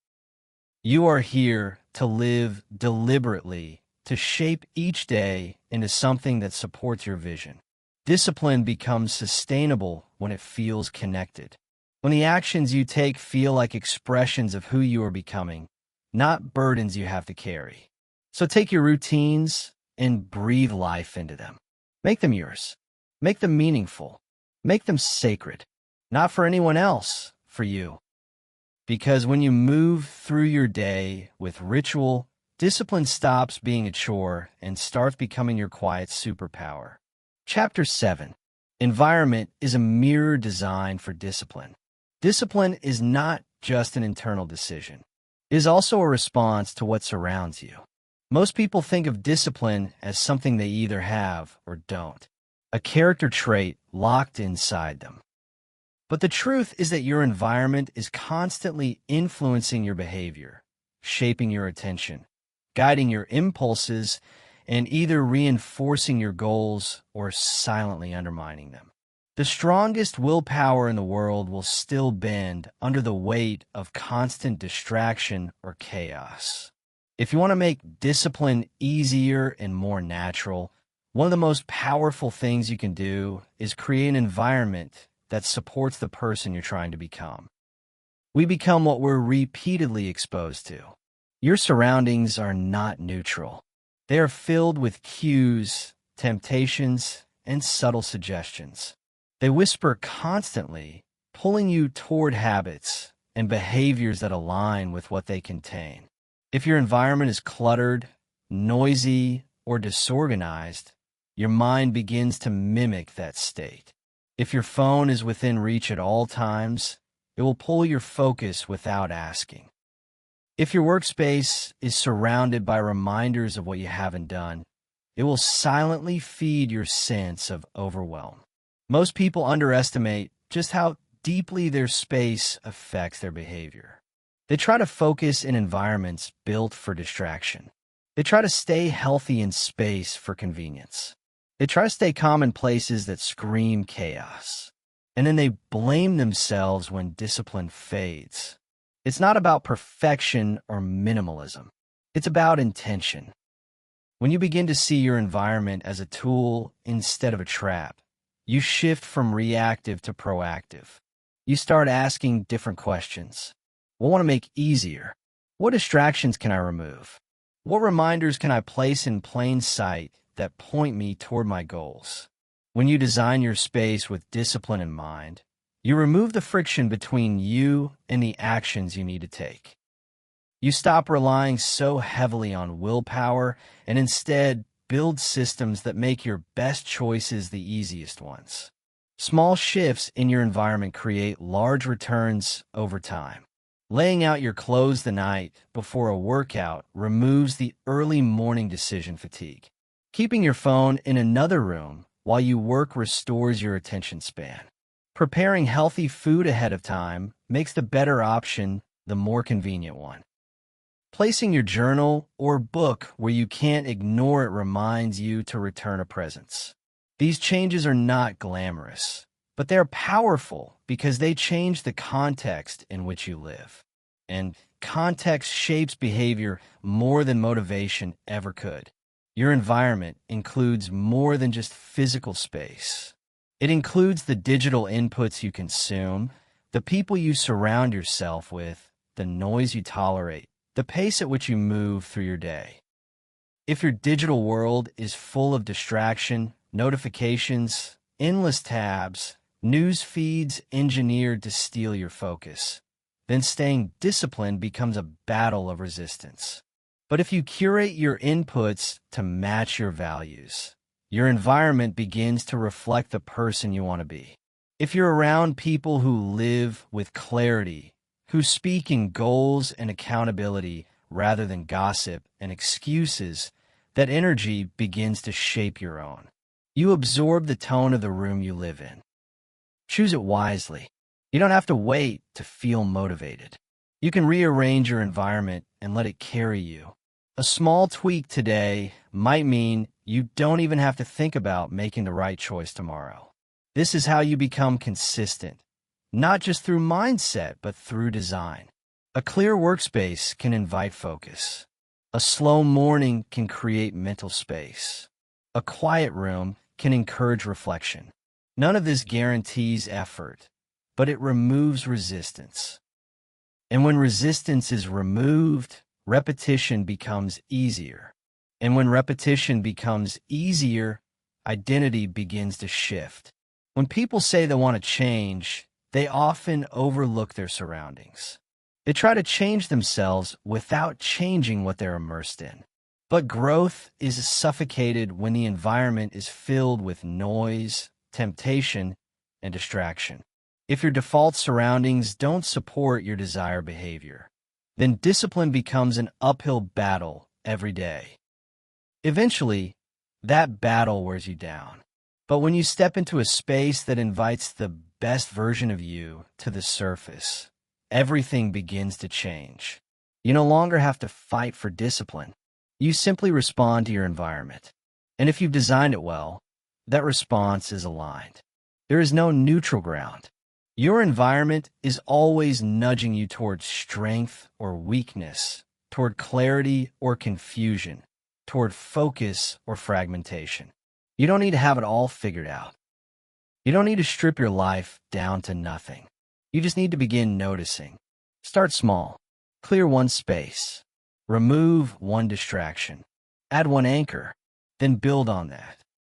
You are here to live deliberately, to shape each day into something that supports your vision. Discipline becomes sustainable when it feels connected. When the actions you take feel like expressions of who you are becoming, not burdens you have to carry. So take your routines and breathe life into them. Make them yours. Make them meaningful. Make them sacred. Not for anyone else, for you. Because when you move through your day with ritual, discipline stops being a chore and starts becoming your quiet superpower. Chapter 7. Environment is a mirror designed for discipline. Discipline is not just an internal decision. It is also a response to what surrounds you. Most people think of discipline as something they either have or don't, a character trait locked inside them. But the truth is that your environment is constantly influencing your behavior, shaping your attention, guiding your impulses, and either reinforcing your goals or silently undermining them. The strongest willpower in the world will still bend under the weight of constant distraction or chaos. If you want to make discipline easier and more natural, one of the most powerful things you can do is create an environment that supports the person you're trying to become. We become what we're repeatedly exposed to. Your surroundings are not neutral. They are filled with cues, temptations, and subtle suggestions. They whisper constantly, pulling you toward habits and behaviors that align with what they contain. If your environment is cluttered, noisy, or disorganized, your mind begins to mimic that state. If your phone is within reach at all times, it will pull your focus without asking. If your workspace is surrounded by reminders of what you haven't done, it will silently feed your sense of overwhelm. Most people underestimate just how deeply their space affects their behavior. They try to focus in environments built for distraction. They try to stay healthy in space for convenience. They try to stay calm in places that scream chaos. And then they blame themselves when discipline fades. It's not about perfection or minimalism. It's about intention. When you begin to see your environment as a tool instead of a trap, you shift from reactive to proactive. You start asking different questions. What want to make easier? What distractions can I remove? What reminders can I place in plain sight that point me toward my goals? When you design your space with discipline in mind, you remove the friction between you and the actions you need to take. You stop relying so heavily on willpower and instead build systems that make your best choices the easiest ones. Small shifts in your environment create large returns over time. Laying out your clothes the night before a workout removes the early morning decision fatigue. Keeping your phone in another room while you work restores your attention span. Preparing healthy food ahead of time makes the better option the more convenient one. Placing your journal or book where you can't ignore it reminds you to return a presence. These changes are not glamorous, but they're powerful because they change the context in which you live. And context shapes behavior more than motivation ever could. Your environment includes more than just physical space. It includes the digital inputs you consume, the people you surround yourself with, the noise you tolerate, the pace at which you move through your day. If your digital world is full of distraction, notifications, endless tabs, news feeds engineered to steal your focus, then staying disciplined becomes a battle of resistance. But if you curate your inputs to match your values, your environment begins to reflect the person you want to be. If you're around people who live with clarity, who speak in goals and accountability rather than gossip and excuses, that energy begins to shape your own. You absorb the tone of the room you live in. Choose it wisely. You don't have to wait to feel motivated. You can rearrange your environment and let it carry you. A small tweak today might mean you don't even have to think about making the right choice tomorrow. This is how you become consistent, not just through mindset, but through design. A clear workspace can invite focus. A slow morning can create mental space. A quiet room can encourage reflection. None of this guarantees effort, but it removes resistance. And when resistance is removed, repetition becomes easier. And when repetition becomes easier, identity begins to shift. When people say they want to change, they often overlook their surroundings. They try to change themselves without changing what they're immersed in. But growth is suffocated when the environment is filled with noise, temptation, and distraction. If your default surroundings don't support your desired behavior, then discipline becomes an uphill battle every day. Eventually, that battle wears you down. But when you step into a space that invites the best version of you to the surface, everything begins to change. You no longer have to fight for discipline. You simply respond to your environment. And if you've designed it well, that response is aligned. There is no neutral ground. Your environment is always nudging you toward strength or weakness, toward clarity or confusion, toward focus or fragmentation. You don't need to have it all figured out. You don't need to strip your life down to nothing. You just need to begin noticing. Start small. Clear one space. Remove one distraction. Add one anchor. Then build on that.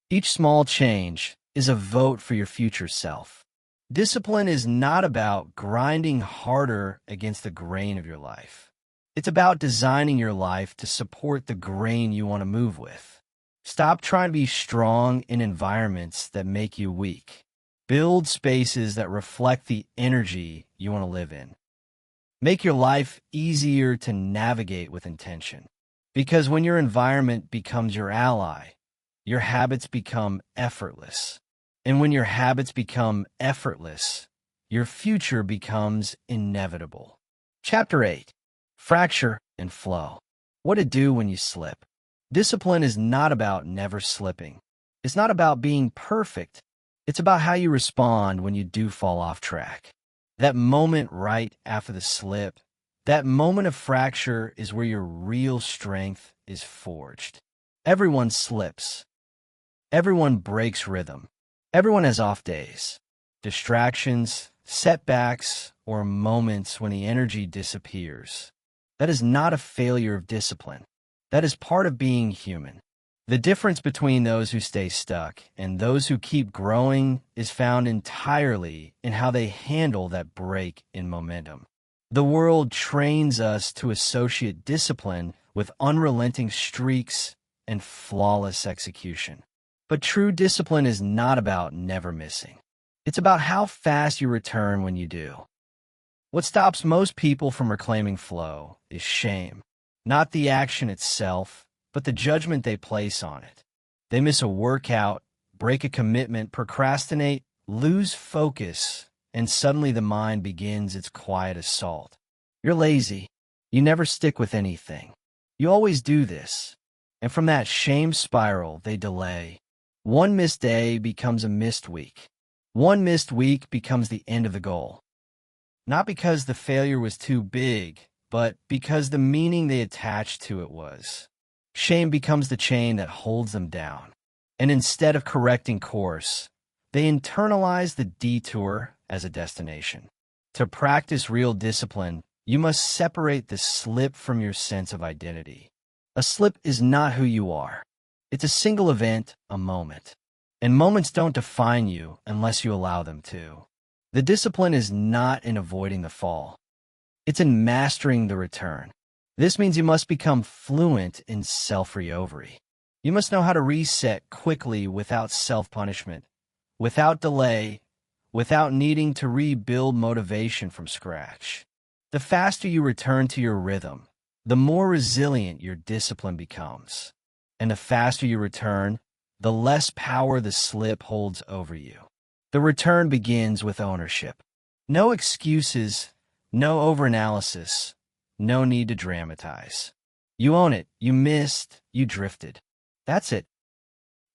Each small change is a vote for your future self. Discipline is not about grinding harder against the grain of your life. It's about designing your life to support the grain you want to move with. Stop trying to be strong in environments that make you weak. Build spaces that reflect the energy you want to live in. Make your life easier to navigate with intention. Because when your environment becomes your ally, your habits become effortless. And when your habits become effortless, your future becomes inevitable. Chapter 8. Fracture and Flow. What to do when you slip. Discipline is not about never slipping. It's not about being perfect. It's about how you respond when you do fall off track. That moment right after the slip, that moment of fracture is where your real strength is forged. Everyone slips. Everyone breaks rhythm. Everyone has off days, distractions, setbacks, or moments when the energy disappears. That is not a failure of discipline. That is part of being human. The difference between those who stay stuck and those who keep growing is found entirely in how they handle that break in momentum. The world trains us to associate discipline with unrelenting streaks and flawless execution. But true discipline is not about never missing. It's about how fast you return when you do. What stops most people from reclaiming flow is shame, not the action itself, but the judgment they place on it. They miss a workout, break a commitment, procrastinate, lose focus, and suddenly the mind begins its quiet assault. You're lazy. You never stick with anything. You always do this. And from that shame spiral, they delay. One missed day becomes a missed week. One missed week becomes the end of the goal. Not because the failure was too big, but because the meaning they attached to it was. Shame becomes the chain that holds them down. And instead of correcting course, they internalize the detour as a destination. To practice real discipline, you must separate the slip from your sense of identity. A slip is not who you are. It's a single event, a moment. And moments don't define you unless you allow them to. The discipline is not in avoiding the fall. It's in mastering the return. This means you must become fluent in self-recovery. You must know how to reset quickly without self-punishment, without delay, without needing to rebuild motivation from scratch. The faster you return to your rhythm, the more resilient your discipline becomes. And the faster you return, the less power the slip holds over you. The return begins with ownership. No excuses, no overanalysis, no need to dramatize. You own it. You missed. You drifted. That's it.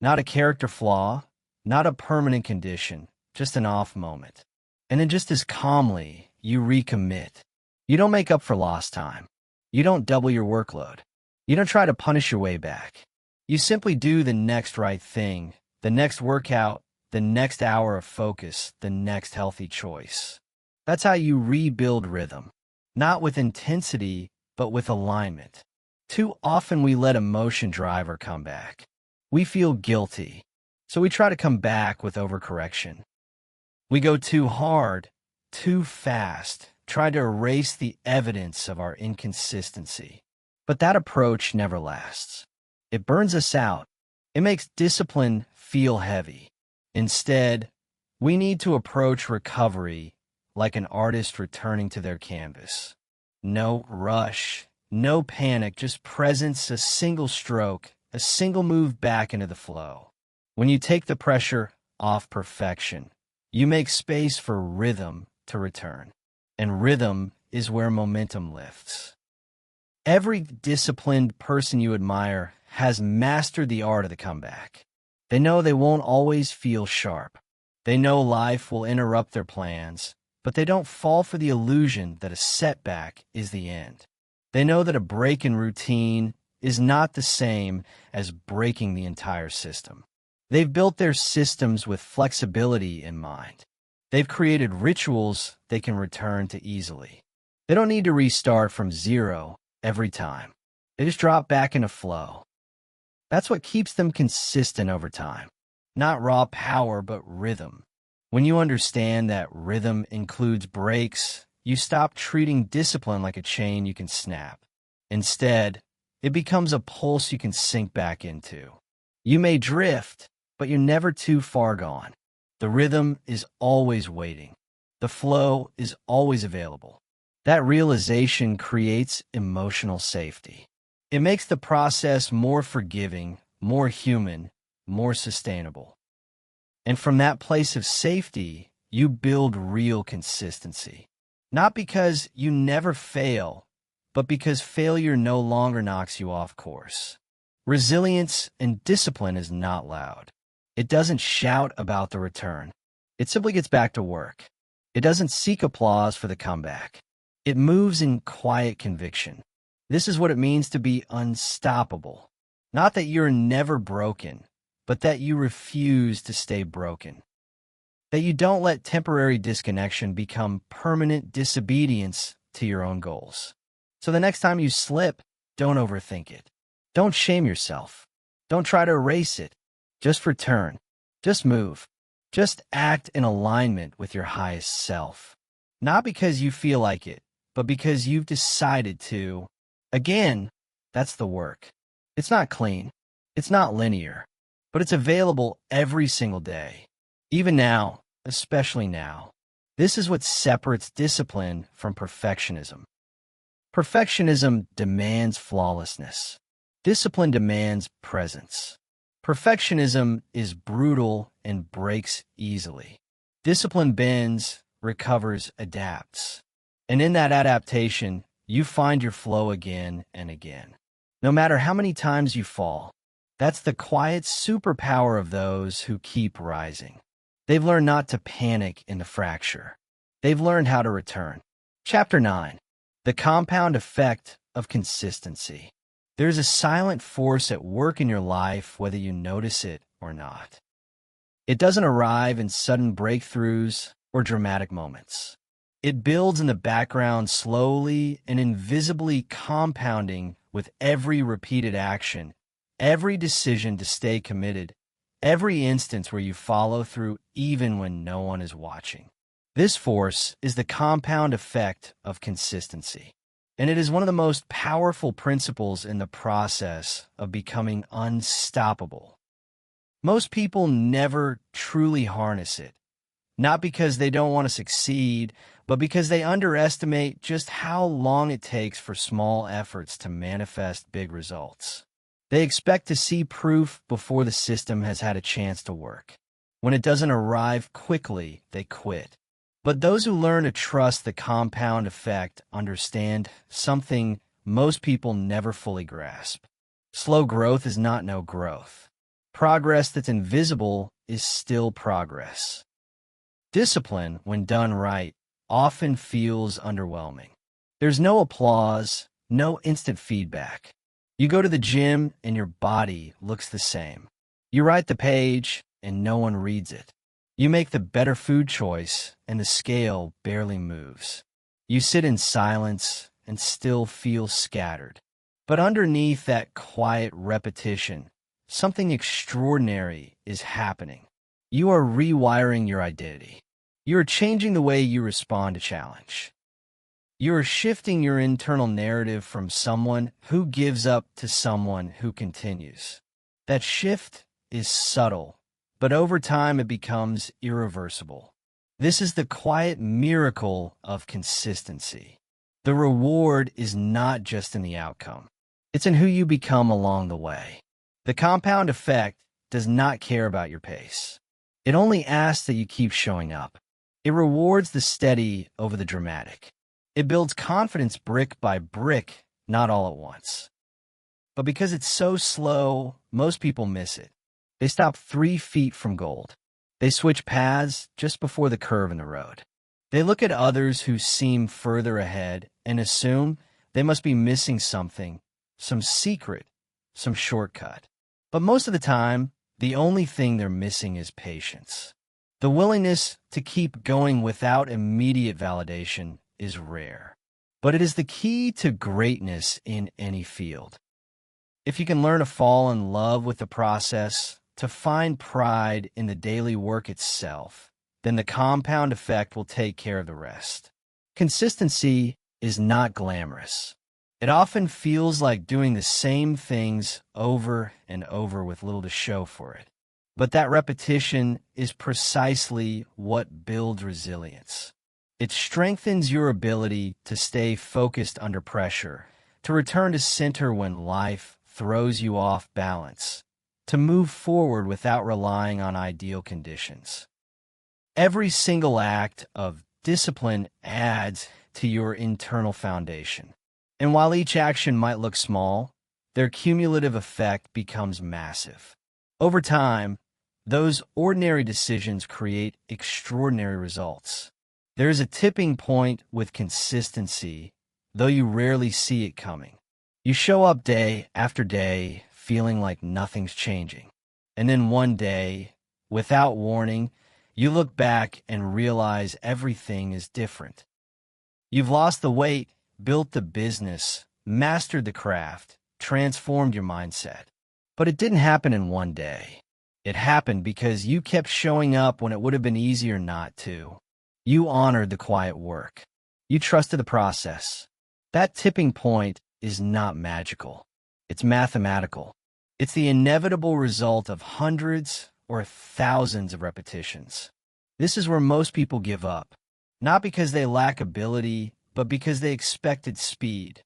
Not a character flaw, not a permanent condition, just an off moment. And then just as calmly, you recommit. You don't make up for lost time. You don't double your workload. You don't try to punish your way back. You simply do the next right thing, the next workout, the next hour of focus, the next healthy choice. That's how you rebuild rhythm. Not with intensity, but with alignment. Too often we let emotion drive our comeback. We feel guilty, so we try to come back with overcorrection. We go too hard, too fast, try to erase the evidence of our inconsistency. But that approach never lasts. It burns us out. It makes discipline feel heavy. Instead, we need to approach recovery like an artist returning to their canvas. No rush, no panic, just presence, a single stroke, a single move back into the flow. When you take the pressure off perfection, you make space for rhythm to return. And rhythm is where momentum lifts. Every disciplined person you admire has mastered the art of the comeback. They know they won't always feel sharp. They know life will interrupt their plans, but they don't fall for the illusion that a setback is the end. They know that a break in routine is not the same as breaking the entire system. They've built their systems with flexibility in mind. They've created rituals they can return to easily. They don't need to restart from zero every time. They just drop back into flow. That's what keeps them consistent over time. Not raw power, but rhythm. When you understand that rhythm includes breaks, you stop treating discipline like a chain you can snap. Instead, it becomes a pulse you can sink back into. You may drift, but you're never too far gone. The rhythm is always waiting. The flow is always available. That realization creates emotional safety. It makes the process more forgiving, more human, more sustainable. And from that place of safety, you build real consistency. Not because you never fail, but because failure no longer knocks you off course. Resilience and discipline is not loud. It doesn't shout about the return. It simply gets back to work. It doesn't seek applause for the comeback. It moves in quiet conviction. This is what it means to be unstoppable. Not that you're never broken, but that you refuse to stay broken. That you don't let temporary disconnection become permanent disobedience to your own goals. So the next time you slip, don't overthink it. Don't shame yourself. Don't try to erase it. Just return. Just move. Just act in alignment with your highest self. Not because you feel like it, but because you've decided to. Again, that's the work. It's not clean. It's not linear. But it's available every single day. Even now, especially now. This is what separates discipline from perfectionism. Perfectionism demands flawlessness. Discipline demands presence. Perfectionism is brutal and breaks easily. Discipline bends, recovers, adapts. And in that adaptation, you find your flow again and again. No matter how many times you fall, that's the quiet superpower of those who keep rising. They've learned not to panic in the fracture. They've learned how to return. Chapter 9. The compound effect of consistency. There's a silent force at work in your life whether you notice it or not. It doesn't arrive in sudden breakthroughs or dramatic moments. It builds in the background slowly and invisibly, compounding with every repeated action, every decision to stay committed, every instance where you follow through even when no one is watching. This force is the compound effect of consistency. And it is one of the most powerful principles in the process of becoming unstoppable. Most people never truly harness it, not because they don't want to succeed, but because they underestimate just how long it takes for small efforts to manifest big results. They expect to see proof before the system has had a chance to work. When it doesn't arrive quickly, they quit. But those who learn to trust the compound effect understand something most people never fully grasp. Slow growth is not no growth. Progress that's invisible is still progress. Discipline, when done right, often feels underwhelming. There's no applause, no instant feedback. You go to the gym and your body looks the same. You write the page and no one reads it. You make the better food choice, and the scale barely moves. You sit in silence and still feel scattered. But underneath that quiet repetition, something extraordinary is happening. You are rewiring your identity. You are changing the way you respond to challenge. You are shifting your internal narrative from someone who gives up to someone who continues. That shift is subtle, but over time it becomes irreversible. This is the quiet miracle of consistency. The reward is not just in the outcome. It's in who you become along the way. The compound effect does not care about your pace. It only asks that you keep showing up. It rewards the steady over the dramatic. It builds confidence brick by brick, not all at once. But because it's so slow, most people miss it. They stop 3 feet from gold. They switch paths just before the curve in the road. They look at others who seem further ahead and assume they must be missing something, some secret, some shortcut. But most of the time, the only thing they're missing is patience. The willingness to keep going without immediate validation is rare, but it is the key to greatness in any field. If you can learn to fall in love with the process, to find pride in the daily work itself, then the compound effect will take care of the rest. Consistency is not glamorous. It often feels like doing the same things over and over with little to show for it. But that repetition is precisely what builds resilience. It strengthens your ability to stay focused under pressure, to return to center when life throws you off balance, to move forward without relying on ideal conditions. Every single act of discipline adds to your internal foundation. And while each action might look small, their cumulative effect becomes massive. Over time, those ordinary decisions create extraordinary results. There is a tipping point with consistency, though you rarely see it coming. You show up day after day feeling like nothing's changing. And then one day, without warning, you look back and realize everything is different. You've lost the weight, built the business, mastered the craft, transformed your mindset. But it didn't happen in one day. It happened because you kept showing up when it would have been easier not to. You honored the quiet work. You trusted the process. That tipping point is not magical. It's mathematical. It's the inevitable result of hundreds or thousands of repetitions. This is where most people give up, not because they lack ability, but because they expected speed.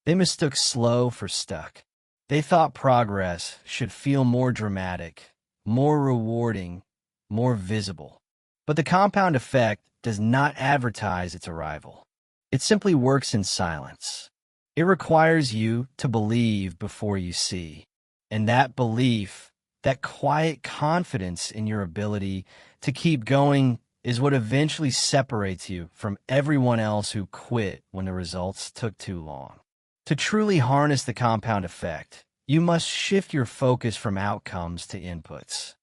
They mistook slow for stuck. They thought progress should feel more dramatic, more rewarding, more visible. But the compound effect does not advertise its arrival. It simply works in silence. It requires you to believe before you see. And that belief, that quiet confidence in your ability to keep going, is what eventually separates you from everyone else who quit when the results took too long. To truly harness the compound effect, you must shift your focus from outcomes to inputs.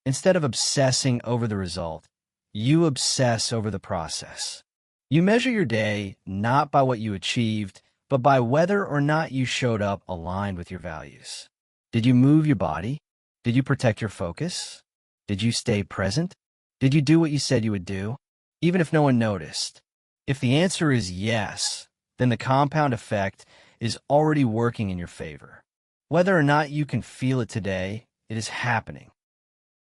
Instead of obsessing over the result, you obsess over the process. You measure your day not by what you achieved, but by whether or not you showed up aligned with your values. Did you move your body? Did you protect your focus? Did you stay present? Did you do what you said you would do, even if no one noticed? If the answer is yes, then the compound effect is already working in your favor. Whether or not you can feel it today, it is happening.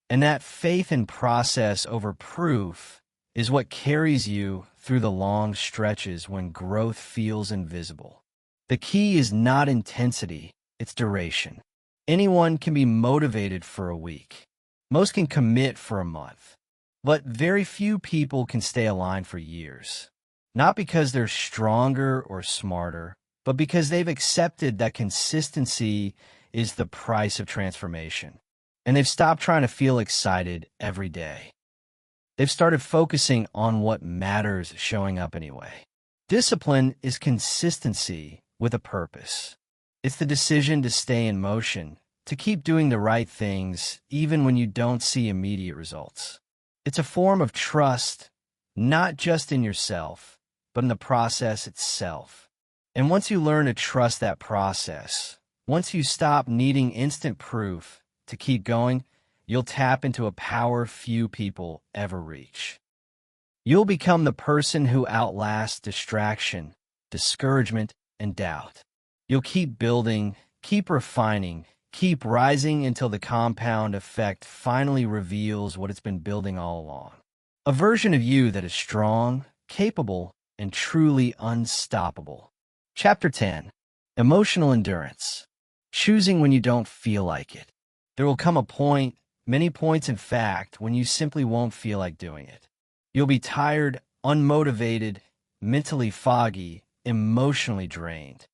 And that faith in process over proof is what carries you through the long stretches when growth feels invisible. The key is not intensity, it's duration. Anyone can be motivated for a week. Most can commit for a month. But very few people can stay aligned for years. Not because they're stronger or smarter, but because they've accepted that consistency is the price of transformation. And they've stopped trying to feel excited every day. They've started focusing on what matters showing up anyway. Discipline is consistency with a purpose. It's the decision to stay in motion, to keep doing the right things even when you don't see immediate results. It's a form of trust, not just in yourself, but in the process itself. And once you learn to trust that process, once you stop needing instant proof to keep going, you'll tap into a power few people ever reach. You'll become the person who outlasts distraction, discouragement, and doubt. You'll keep building, keep refining, keep rising until the compound effect finally reveals what it's been building all along. A version of you that is strong, capable, and truly unstoppable. Chapter 10. Emotional Endurance. Choosing when you don't feel like it. There will come a point, many points in fact, when you simply won't feel like doing it. You'll be tired, unmotivated, mentally foggy, emotionally drained.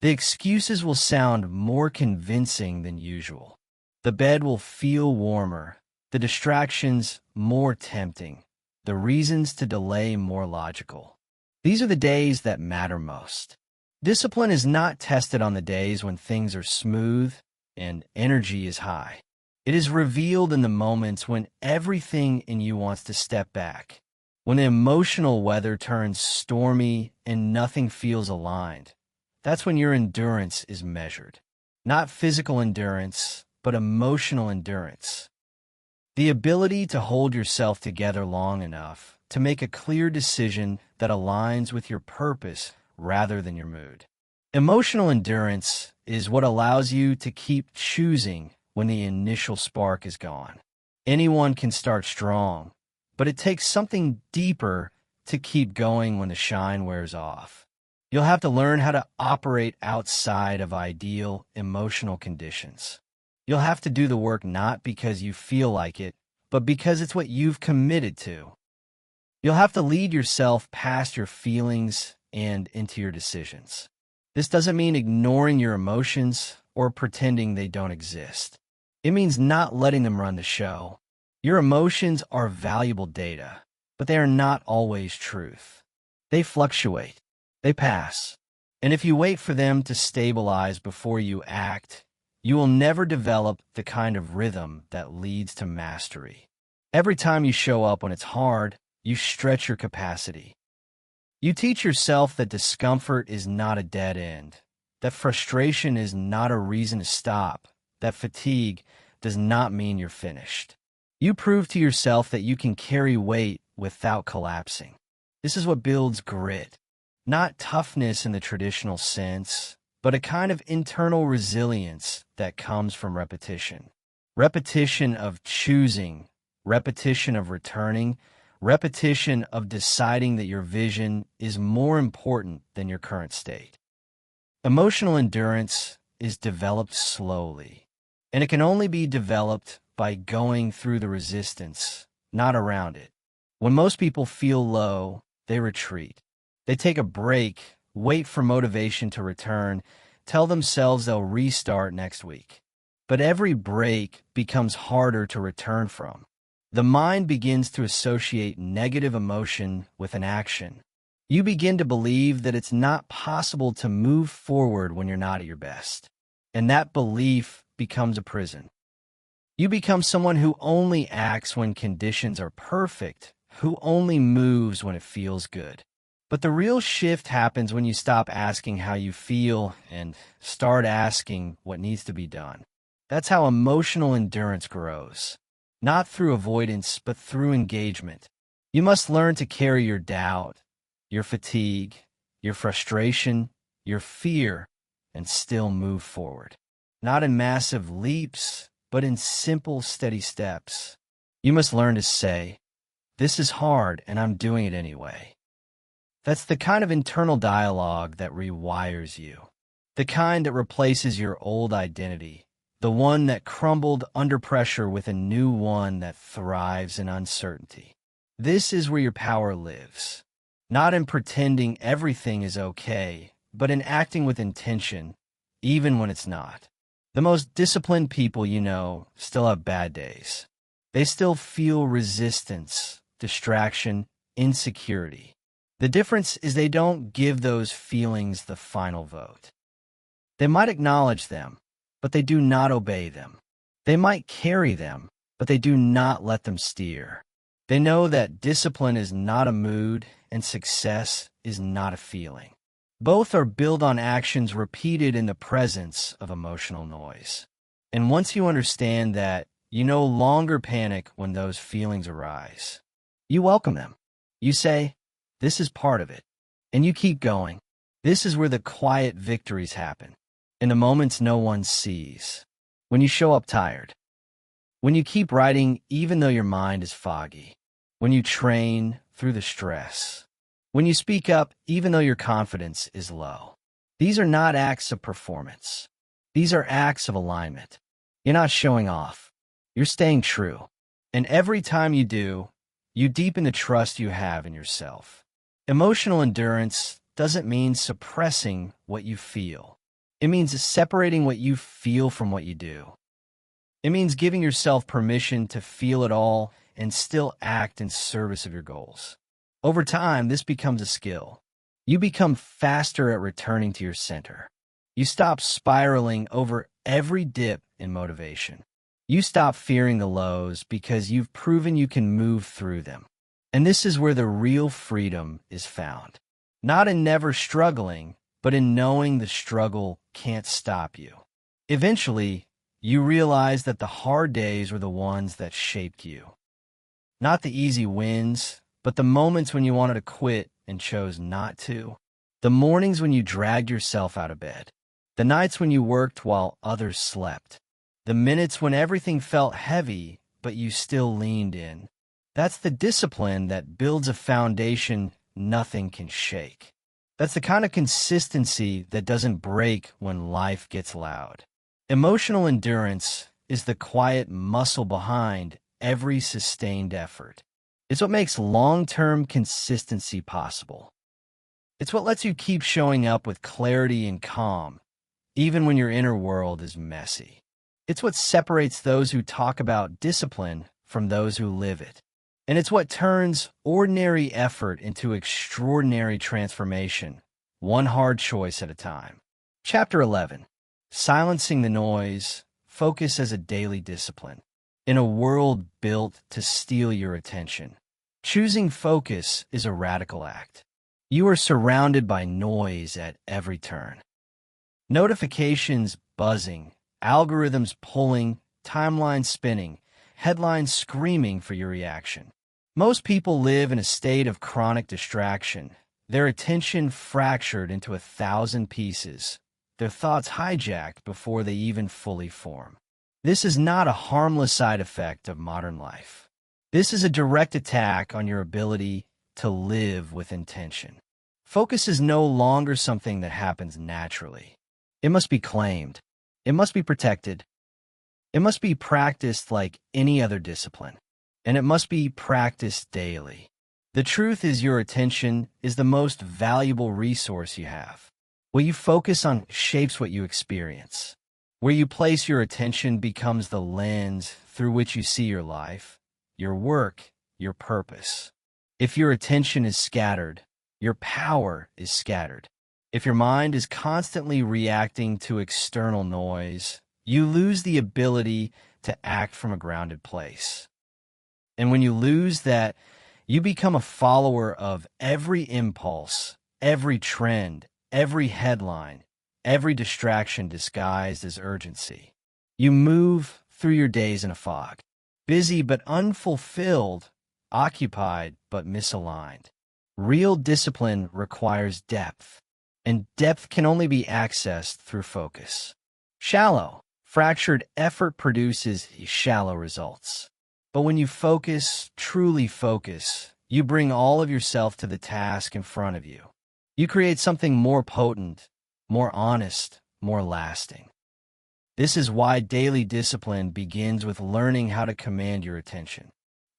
The excuses will sound more convincing than usual. The bed will feel warmer, the distractions more tempting, the reasons to delay more logical. These are the days that matter most. Discipline is not tested on the days when things are smooth and energy is high. It is revealed in the moments when everything in you wants to step back, when the emotional weather turns stormy and nothing feels aligned. That's when your endurance is measured. Not physical endurance, but emotional endurance. The ability to hold yourself together long enough to make a clear decision that aligns with your purpose rather than your mood. Emotional endurance is what allows you to keep choosing when the initial spark is gone. Anyone can start strong, but it takes something deeper to keep going when the shine wears off. You'll have to learn how to operate outside of ideal emotional conditions. You'll have to do the work not because you feel like it, but because it's what you've committed to. You'll have to lead yourself past your feelings and into your decisions. This doesn't mean ignoring your emotions or pretending they don't exist. It means not letting them run the show. Your emotions are valuable data, but they are not always truth. They fluctuate. They pass. And if you wait for them to stabilize before you act, you will never develop the kind of rhythm that leads to mastery. Every time you show up when it's hard, you stretch your capacity. You teach yourself that discomfort is not a dead end, that frustration is not a reason to stop, that fatigue does not mean you're finished. You prove to yourself that you can carry weight without collapsing. This is what builds grit. Not toughness in the traditional sense, but a kind of internal resilience that comes from repetition. Repetition of choosing, repetition of returning, repetition of deciding that your vision is more important than your current state. Emotional endurance is developed slowly, and it can only be developed by going through the resistance, not around it. When most people feel low, they retreat. They take a break, wait for motivation to return, tell themselves they'll restart next week. But every break becomes harder to return from. The mind begins to associate negative emotion with an action. You begin to believe that it's not possible to move forward when you're not at your best. And that belief becomes a prison. You become someone who only acts when conditions are perfect, who only moves when it feels good. But the real shift happens when you stop asking how you feel and start asking what needs to be done. That's how emotional endurance grows. Not through avoidance, but through engagement. You must learn to carry your doubt, your fatigue, your frustration, your fear, and still move forward. Not in massive leaps, but in simple, steady steps. You must learn to say, "This is hard, and I'm doing it anyway." That's the kind of internal dialogue that rewires you. The kind that replaces your old identity. The one that crumbled under pressure with a new one that thrives in uncertainty. This is where your power lives. Not in pretending everything is okay, but in acting with intention, even when it's not. The most disciplined people you know still have bad days. They still feel resistance, distraction, insecurity. The difference is they don't give those feelings the final vote. They might acknowledge them, but they do not obey them. They might carry them, but they do not let them steer. They know that discipline is not a mood and success is not a feeling. Both are built on actions repeated in the presence of emotional noise. And once you understand that, you no longer panic when those feelings arise. You welcome them. You say, "This is part of it." And you keep going. This is where the quiet victories happen. In the moments no one sees. When you show up tired. When you keep writing even though your mind is foggy. When you train through the stress. When you speak up even though your confidence is low. These are not acts of performance. These are acts of alignment. You're not showing off. You're staying true. And every time you do, you deepen the trust you have in yourself. Emotional endurance doesn't mean suppressing what you feel. It means separating what you feel from what you do. It means giving yourself permission to feel it all and still act in service of your goals. Over time, this becomes a skill. You become faster at returning to your center. You stop spiraling over every dip in motivation. You stop fearing the lows because you've proven you can move through them. And this is where the real freedom is found. Not in never struggling, but in knowing the struggle can't stop you. Eventually, you realize that the hard days were the ones that shaped you. Not the easy wins, but the moments when you wanted to quit and chose not to. The mornings when you dragged yourself out of bed. The nights when you worked while others slept. The minutes when everything felt heavy, but you still leaned in. That's the discipline that builds a foundation nothing can shake. That's the kind of consistency that doesn't break when life gets loud. Emotional endurance is the quiet muscle behind every sustained effort. It's what makes long-term consistency possible. It's what lets you keep showing up with clarity and calm, even when your inner world is messy. It's what separates those who talk about discipline from those who live it. And it's what turns ordinary effort into extraordinary transformation, one hard choice at a time. Chapter 11. Silencing the noise, focus as a daily discipline. In a world built to steal your attention, choosing focus is a radical act. You are surrounded by noise at every turn. Notifications buzzing, algorithms pulling, timelines spinning, headlines screaming for your reaction. Most people live in a state of chronic distraction, their attention fractured into 1,000 pieces, their thoughts hijacked before they even fully form. This is not a harmless side effect of modern life. This is a direct attack on your ability to live with intention. Focus is no longer something that happens naturally. It must be claimed. It must be protected. It must be practiced like any other discipline. And it must be practiced daily. The truth is your attention is the most valuable resource you have. What you focus on shapes what you experience. Where you place your attention becomes the lens through which you see your life, your work, your purpose. If your attention is scattered, your power is scattered. If your mind is constantly reacting to external noise, you lose the ability to act from a grounded place. And when you lose that, you become a follower of every impulse, every trend, every headline, every distraction disguised as urgency. You move through your days in a fog, busy but unfulfilled, occupied but misaligned. Real discipline requires depth, and depth can only be accessed through focus. Shallow, fractured effort produces shallow results. But when you focus, truly focus, you bring all of yourself to the task in front of you. You create something more potent, more honest, more lasting. This is why daily discipline begins with learning how to command your attention.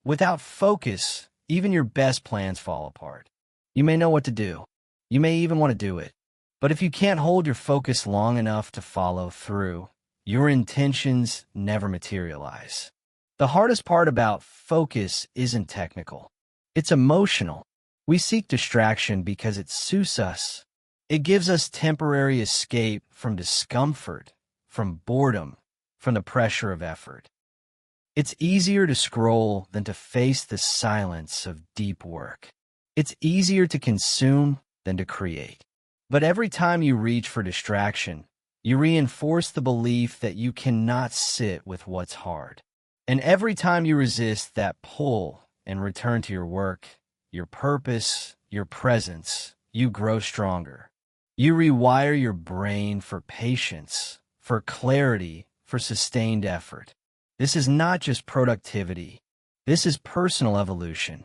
Without focus, even your best plans fall apart. You may know what to do. You may even want to do it. But if you can't hold your focus long enough to follow through, your intentions never materialize. The hardest part about focus isn't technical. It's emotional. We seek distraction because it soothes us. It gives us temporary escape from discomfort, from boredom, from the pressure of effort. It's easier to scroll than to face the silence of deep work. It's easier to consume than to create. But every time you reach for distraction, you reinforce the belief that you cannot sit with what's hard. And every time you resist that pull and return to your work, your purpose, your presence, you grow stronger. You rewire your brain for patience, for clarity, for sustained effort. This is not just productivity. This is personal evolution.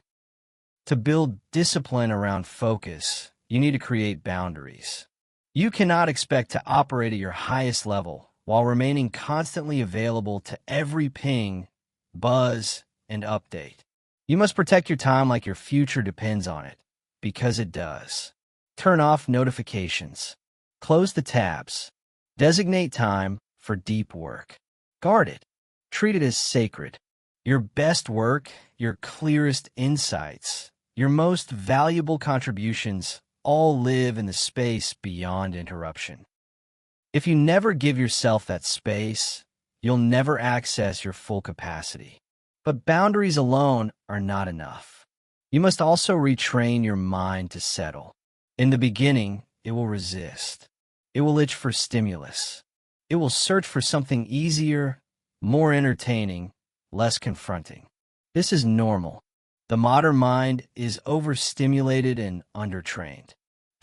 To build discipline around focus, you need to create boundaries. You cannot expect to operate at your highest level while remaining constantly available to every ping, buzz, and update. You must protect your time like your future depends on it, because it does. Turn off notifications. Close the tabs. Designate time for deep work. Guard it. Treat it as sacred. Your best work, your clearest insights, your most valuable contributions all live in the space beyond interruption. If you never give yourself that space, you'll never access your full capacity. But boundaries alone are not enough. You must also retrain your mind to settle. In the beginning, it will resist. It will itch for stimulus. It will search for something easier, more entertaining, less confronting. This is normal. The modern mind is overstimulated and undertrained.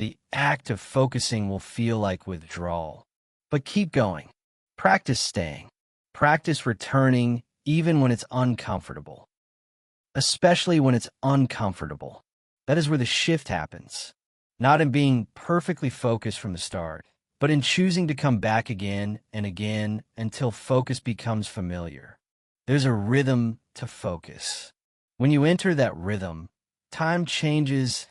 the act of focusing will feel like withdrawal. But keep going. Practice staying. Practice returning even when it's uncomfortable. Especially when it's uncomfortable. That is where the shift happens. Not in being perfectly focused from the start, but in choosing to come back again and again until focus becomes familiar. There's a rhythm to focus. When you enter that rhythm, time changes,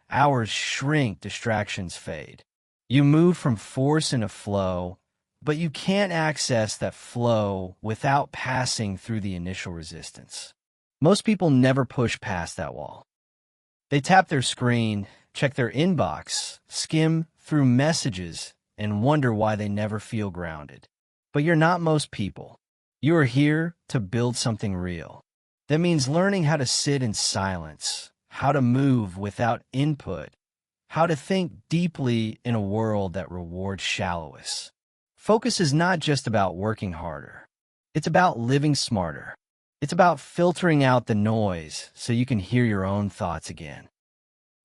hours shrink, distractions fade. You move from force into flow, but you can't access that flow without passing through the initial resistance. Most people never push past that wall. They tap their screen, check their inbox, skim through messages, and wonder why they never feel grounded. But you're not most people. You are here to build something real. That means learning how to sit in silence, how to move without input, how to think deeply in a world that rewards shallowness. Focus is not just about working harder. It's about living smarter. It's about filtering out the noise so you can hear your own thoughts again.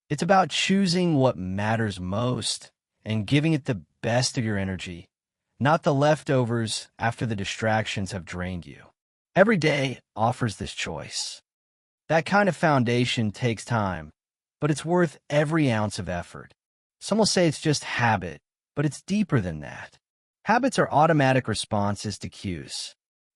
It's about choosing what matters most and giving it the best of your energy, not the leftovers after the distractions have drained you. Every day offers this choice. That kind of foundation takes time, but it's worth every ounce of effort. Some will say it's just habit, but it's deeper than that. Habits are automatic responses to cues.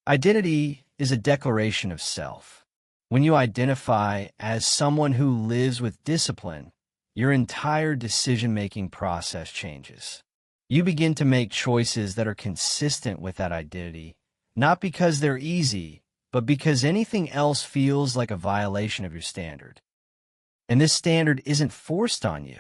Identity is a declaration of self. When you identify as someone who lives with discipline, your entire decision-making process changes. You begin to make choices that are consistent with that identity, not because they're easy, but because anything else feels like a violation of your standard. And this standard isn't forced on you.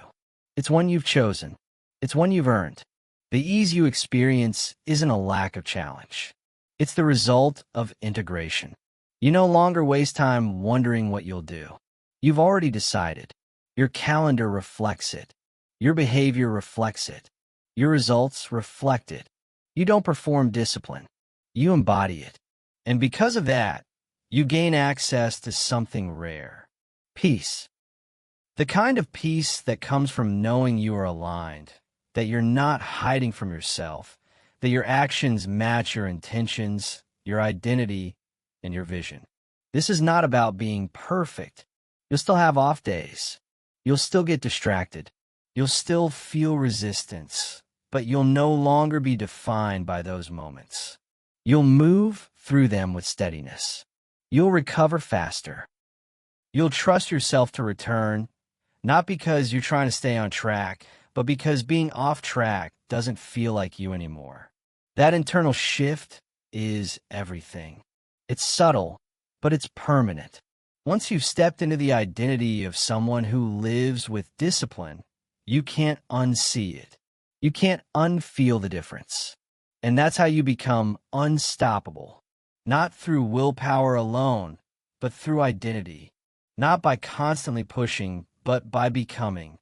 It's one you've chosen. It's one you've earned. The ease you experience isn't a lack of challenge. It's the result of integration. You no longer waste time wondering what you'll do. You've already decided. Your calendar reflects it. Your behavior reflects it. Your results reflect it. You don't perform discipline. You embody it. And because of that, you gain access to something rare. Peace. The kind of peace that comes from knowing you are aligned, that you're not hiding from yourself, that your actions match your intentions, your identity, and your vision. This is not about being perfect. You'll still have off days. You'll still get distracted. You'll still feel resistance, but you'll no longer be defined by those moments. You'll move through them with steadiness. You'll recover faster. You'll trust yourself to return, not because you're trying to stay on track, but because being off track doesn't feel like you anymore. That internal shift is everything. It's subtle, but it's permanent. Once you've stepped into the identity of someone who lives with discipline, you can't unsee it. You can't unfeel the difference. And that's how you become unstoppable. Not through willpower alone, but through identity. Not by constantly pushing, but by becoming.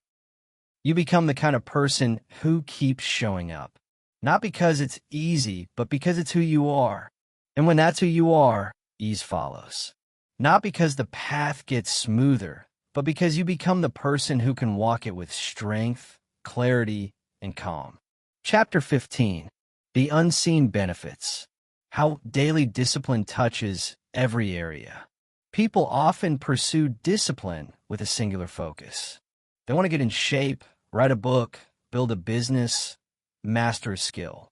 You become the kind of person who keeps showing up. Not because it's easy, but because it's who you are. And when that's who you are, ease follows. Not because the path gets smoother, but because you become the person who can walk it with strength, clarity, and calm. Chapter 15. The Unseen Benefits. How daily discipline touches every area. People often pursue discipline with a singular focus. They want to get in shape, write a book, build a business, master a skill.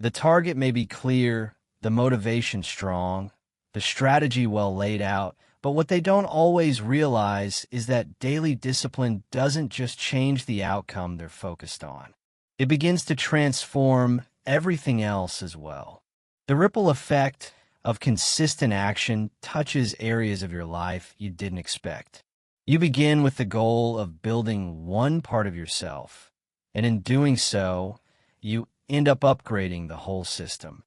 The target may be clear, the motivation strong, the strategy well laid out, but what they don't always realize is that daily discipline doesn't just change the outcome they're focused on. It begins to transform everything else as well. The ripple effect of consistent action touches areas of your life you didn't expect. You begin with the goal of building one part of yourself, and in doing so, you end up upgrading the whole system.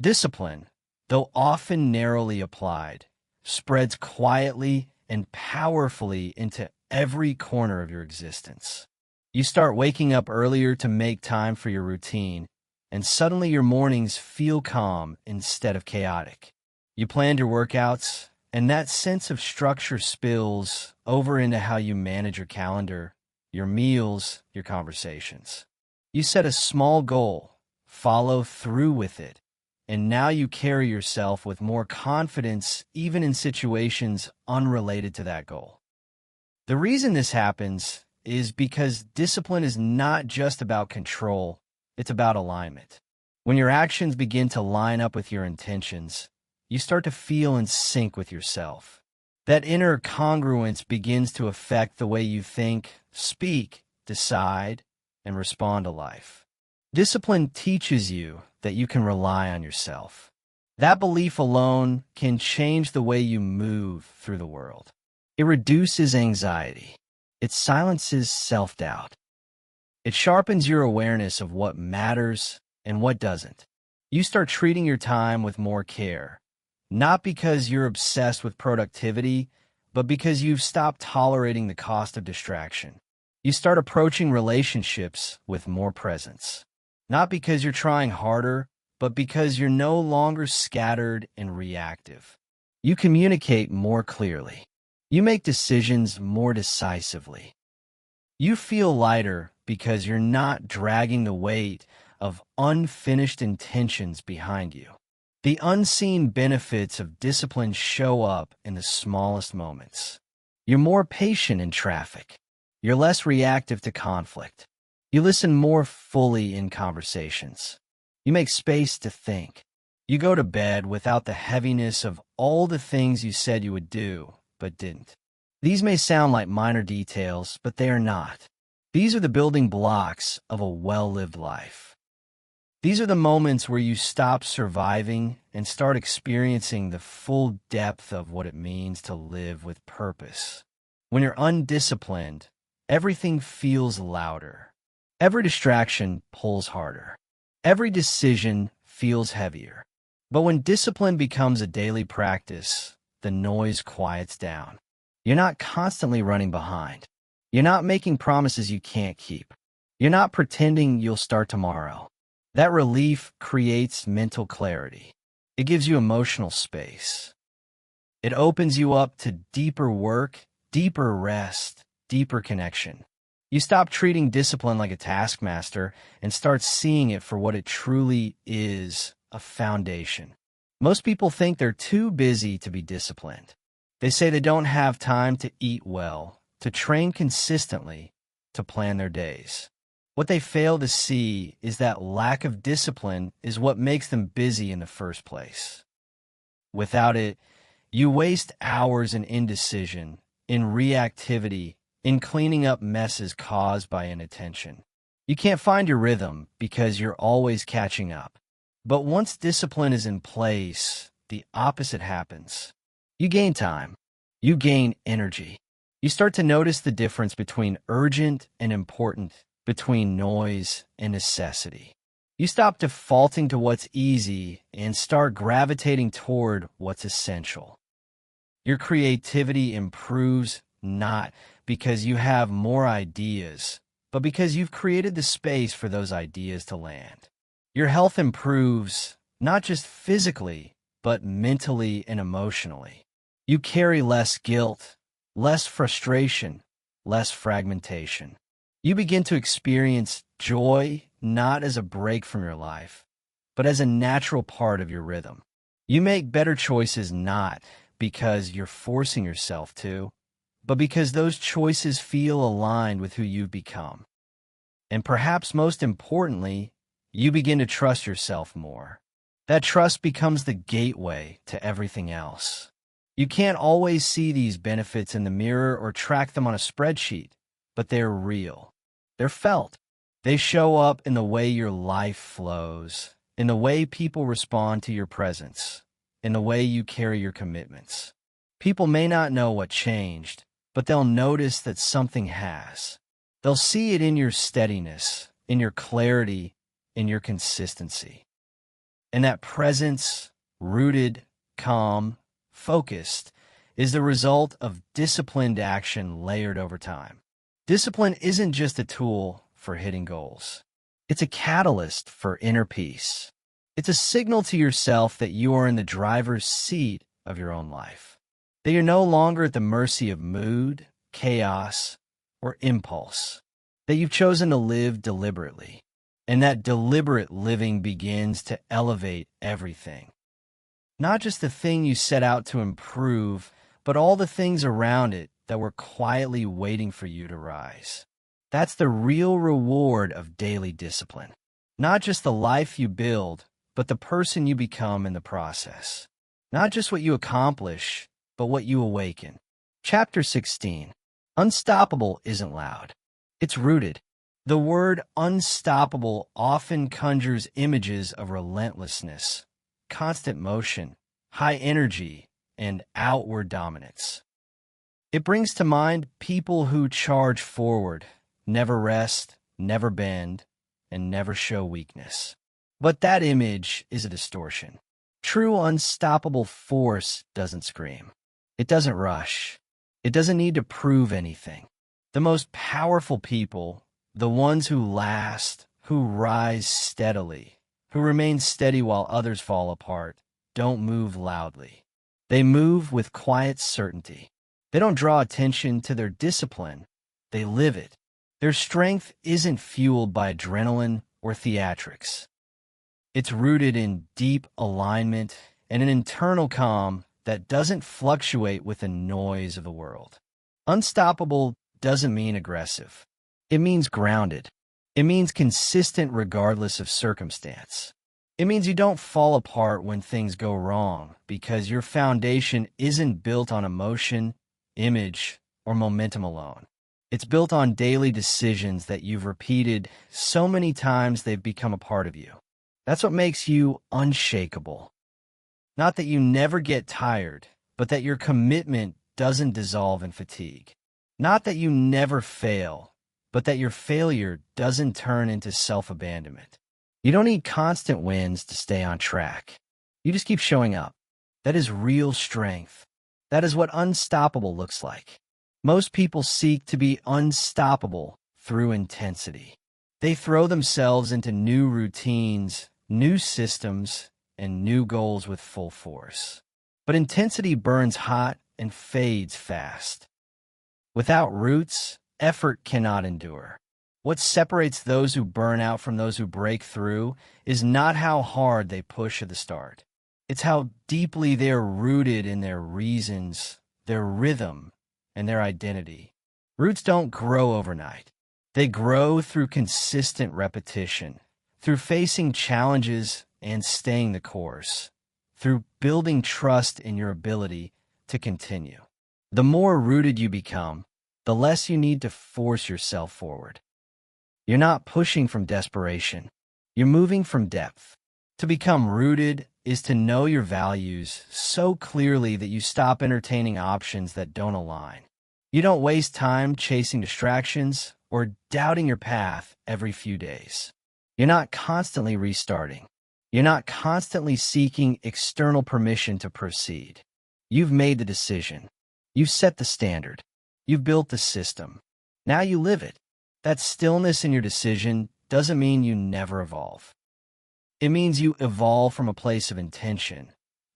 Discipline, though often narrowly applied, spreads quietly and powerfully into every corner of your existence. You start waking up earlier to make time for your routine, and suddenly your mornings feel calm instead of chaotic. You planned your workouts, and that sense of structure spills over into how you manage your calendar, your meals, your conversations. You set a small goal, follow through with it, and now you carry yourself with more confidence even in situations unrelated to that goal. The reason this happens is because discipline is not just about control, it's about alignment. When your actions begin to line up with your intentions, you start to feel in sync with yourself. That inner congruence begins to affect the way you think, speak, decide, and respond to life. Discipline teaches you that you can rely on yourself. That belief alone can change the way you move through the world. It reduces anxiety. It silences self-doubt. It sharpens your awareness of what matters and what doesn't. You start treating your time with more care, not because you're obsessed with productivity, but because you've stopped tolerating the cost of distraction. You start approaching relationships with more presence, not because you're trying harder, but because you're no longer scattered and reactive. You communicate more clearly. You make decisions more decisively. You feel lighter because you're not dragging the weight of unfinished intentions behind you. The unseen benefits of discipline show up in the smallest moments. You're more patient in traffic. You're less reactive to conflict. You listen more fully in conversations. You make space to think. You go to bed without the heaviness of all the things you said you would do, but didn't. These may sound like minor details, but they are not. These are the building blocks of a well-lived life. These are the moments where you stop surviving and start experiencing the full depth of what it means to live with purpose. When you're undisciplined, everything feels louder. Every distraction pulls harder. Every decision feels heavier. But when discipline becomes a daily practice, the noise quiets down. You're not constantly running behind. You're not making promises you can't keep. You're not pretending you'll start tomorrow. That relief creates mental clarity. It gives you emotional space. It opens you up to deeper work, deeper rest, deeper connection. You stop treating discipline like a taskmaster and start seeing it for what it truly is, a foundation. Most people think they're too busy to be disciplined. They say they don't have time to eat well, to train consistently, to plan their days. What they fail to see is that lack of discipline is what makes them busy in the first place. Without it, you waste hours in indecision, in reactivity, in cleaning up messes caused by inattention. You can't find your rhythm because you're always catching up. But once discipline is in place, the opposite happens. You gain time. You gain energy. You start to notice the difference between urgent and important, between noise and necessity. You stop defaulting to what's easy and start gravitating toward what's essential. Your creativity improves not because you have more ideas, but because you've created the space for those ideas to land. Your health improves not just physically, but mentally and emotionally. You carry less guilt, less frustration, less fragmentation. You begin to experience joy not as a break from your life, but as a natural part of your rhythm. You make better choices not because you're forcing yourself to, but because those choices feel aligned with who you've become. And perhaps most importantly, you begin to trust yourself more. That trust becomes the gateway to everything else. You can't always see these benefits in the mirror or track them on a spreadsheet, but they're real. They're felt. They show up in the way your life flows, in the way people respond to your presence, in the way you carry your commitments. People may not know what changed, but they'll notice that something has. They'll see it in your steadiness, in your clarity, in your consistency. And that presence, rooted, calm, focused, is the result of disciplined action layered over time. Discipline isn't just a tool for hitting goals. It's a catalyst for inner peace. It's a signal to yourself that you are in the driver's seat of your own life, that you're no longer at the mercy of mood, chaos, or impulse, that you've chosen to live deliberately, and that deliberate living begins to elevate everything. Not just the thing you set out to improve, but all the things around it that were quietly waiting for you to rise. That's the real reward of daily discipline. Not just the life you build, but the person you become in the process. Not just what you accomplish, but what you awaken. Chapter 16. Unstoppable isn't loud. It's rooted. The word unstoppable often conjures images of relentlessness, constant motion, high energy, and outward dominance. It brings to mind people who charge forward, never rest, never bend, and never show weakness. But that image is a distortion. True unstoppable force doesn't scream. It doesn't rush. It doesn't need to prove anything. The most powerful people, the ones who last, who rise steadily, who remain steady while others fall apart, don't move loudly. They move with quiet certainty. They don't draw attention to their discipline. They live it. Their strength isn't fueled by adrenaline or theatrics. It's rooted in deep alignment and an internal calm that doesn't fluctuate with the noise of the world. Unstoppable doesn't mean aggressive. It means grounded. It means consistent regardless of circumstance. It means you don't fall apart when things go wrong because your foundation isn't built on emotion, image, or momentum alone. It's built on daily decisions that you've repeated so many times they've become a part of you. That's what makes you unshakable. Not that you never get tired, but that your commitment doesn't dissolve in fatigue. Not that you never fail, but that your failure doesn't turn into self-abandonment. You don't need constant wins to stay on track. You just keep showing up. That is real strength. That is what unstoppable looks like. Most people seek to be unstoppable through intensity. They throw themselves into new routines, new systems, and new goals with full force. But intensity burns hot and fades fast. Without roots, effort cannot endure. What separates those who burn out from those who break through is not how hard they push at the start. It's how deeply they are rooted in their reasons, their rhythm, and their identity. Roots don't grow overnight. They grow through consistent repetition, through facing challenges and staying the course, through building trust in your ability to continue. The more rooted you become, the less you need to force yourself forward. You're not pushing from desperation. You're moving from depth. To become rooted is to know your values so clearly that you stop entertaining options that don't align. You don't waste time chasing distractions or doubting your path every few days. You're not constantly restarting. You're not constantly seeking external permission to proceed. You've made the decision. You've set the standard. You've built the system. Now you live it. That stillness in your decision doesn't mean you never evolve. It means you evolve from a place of intention,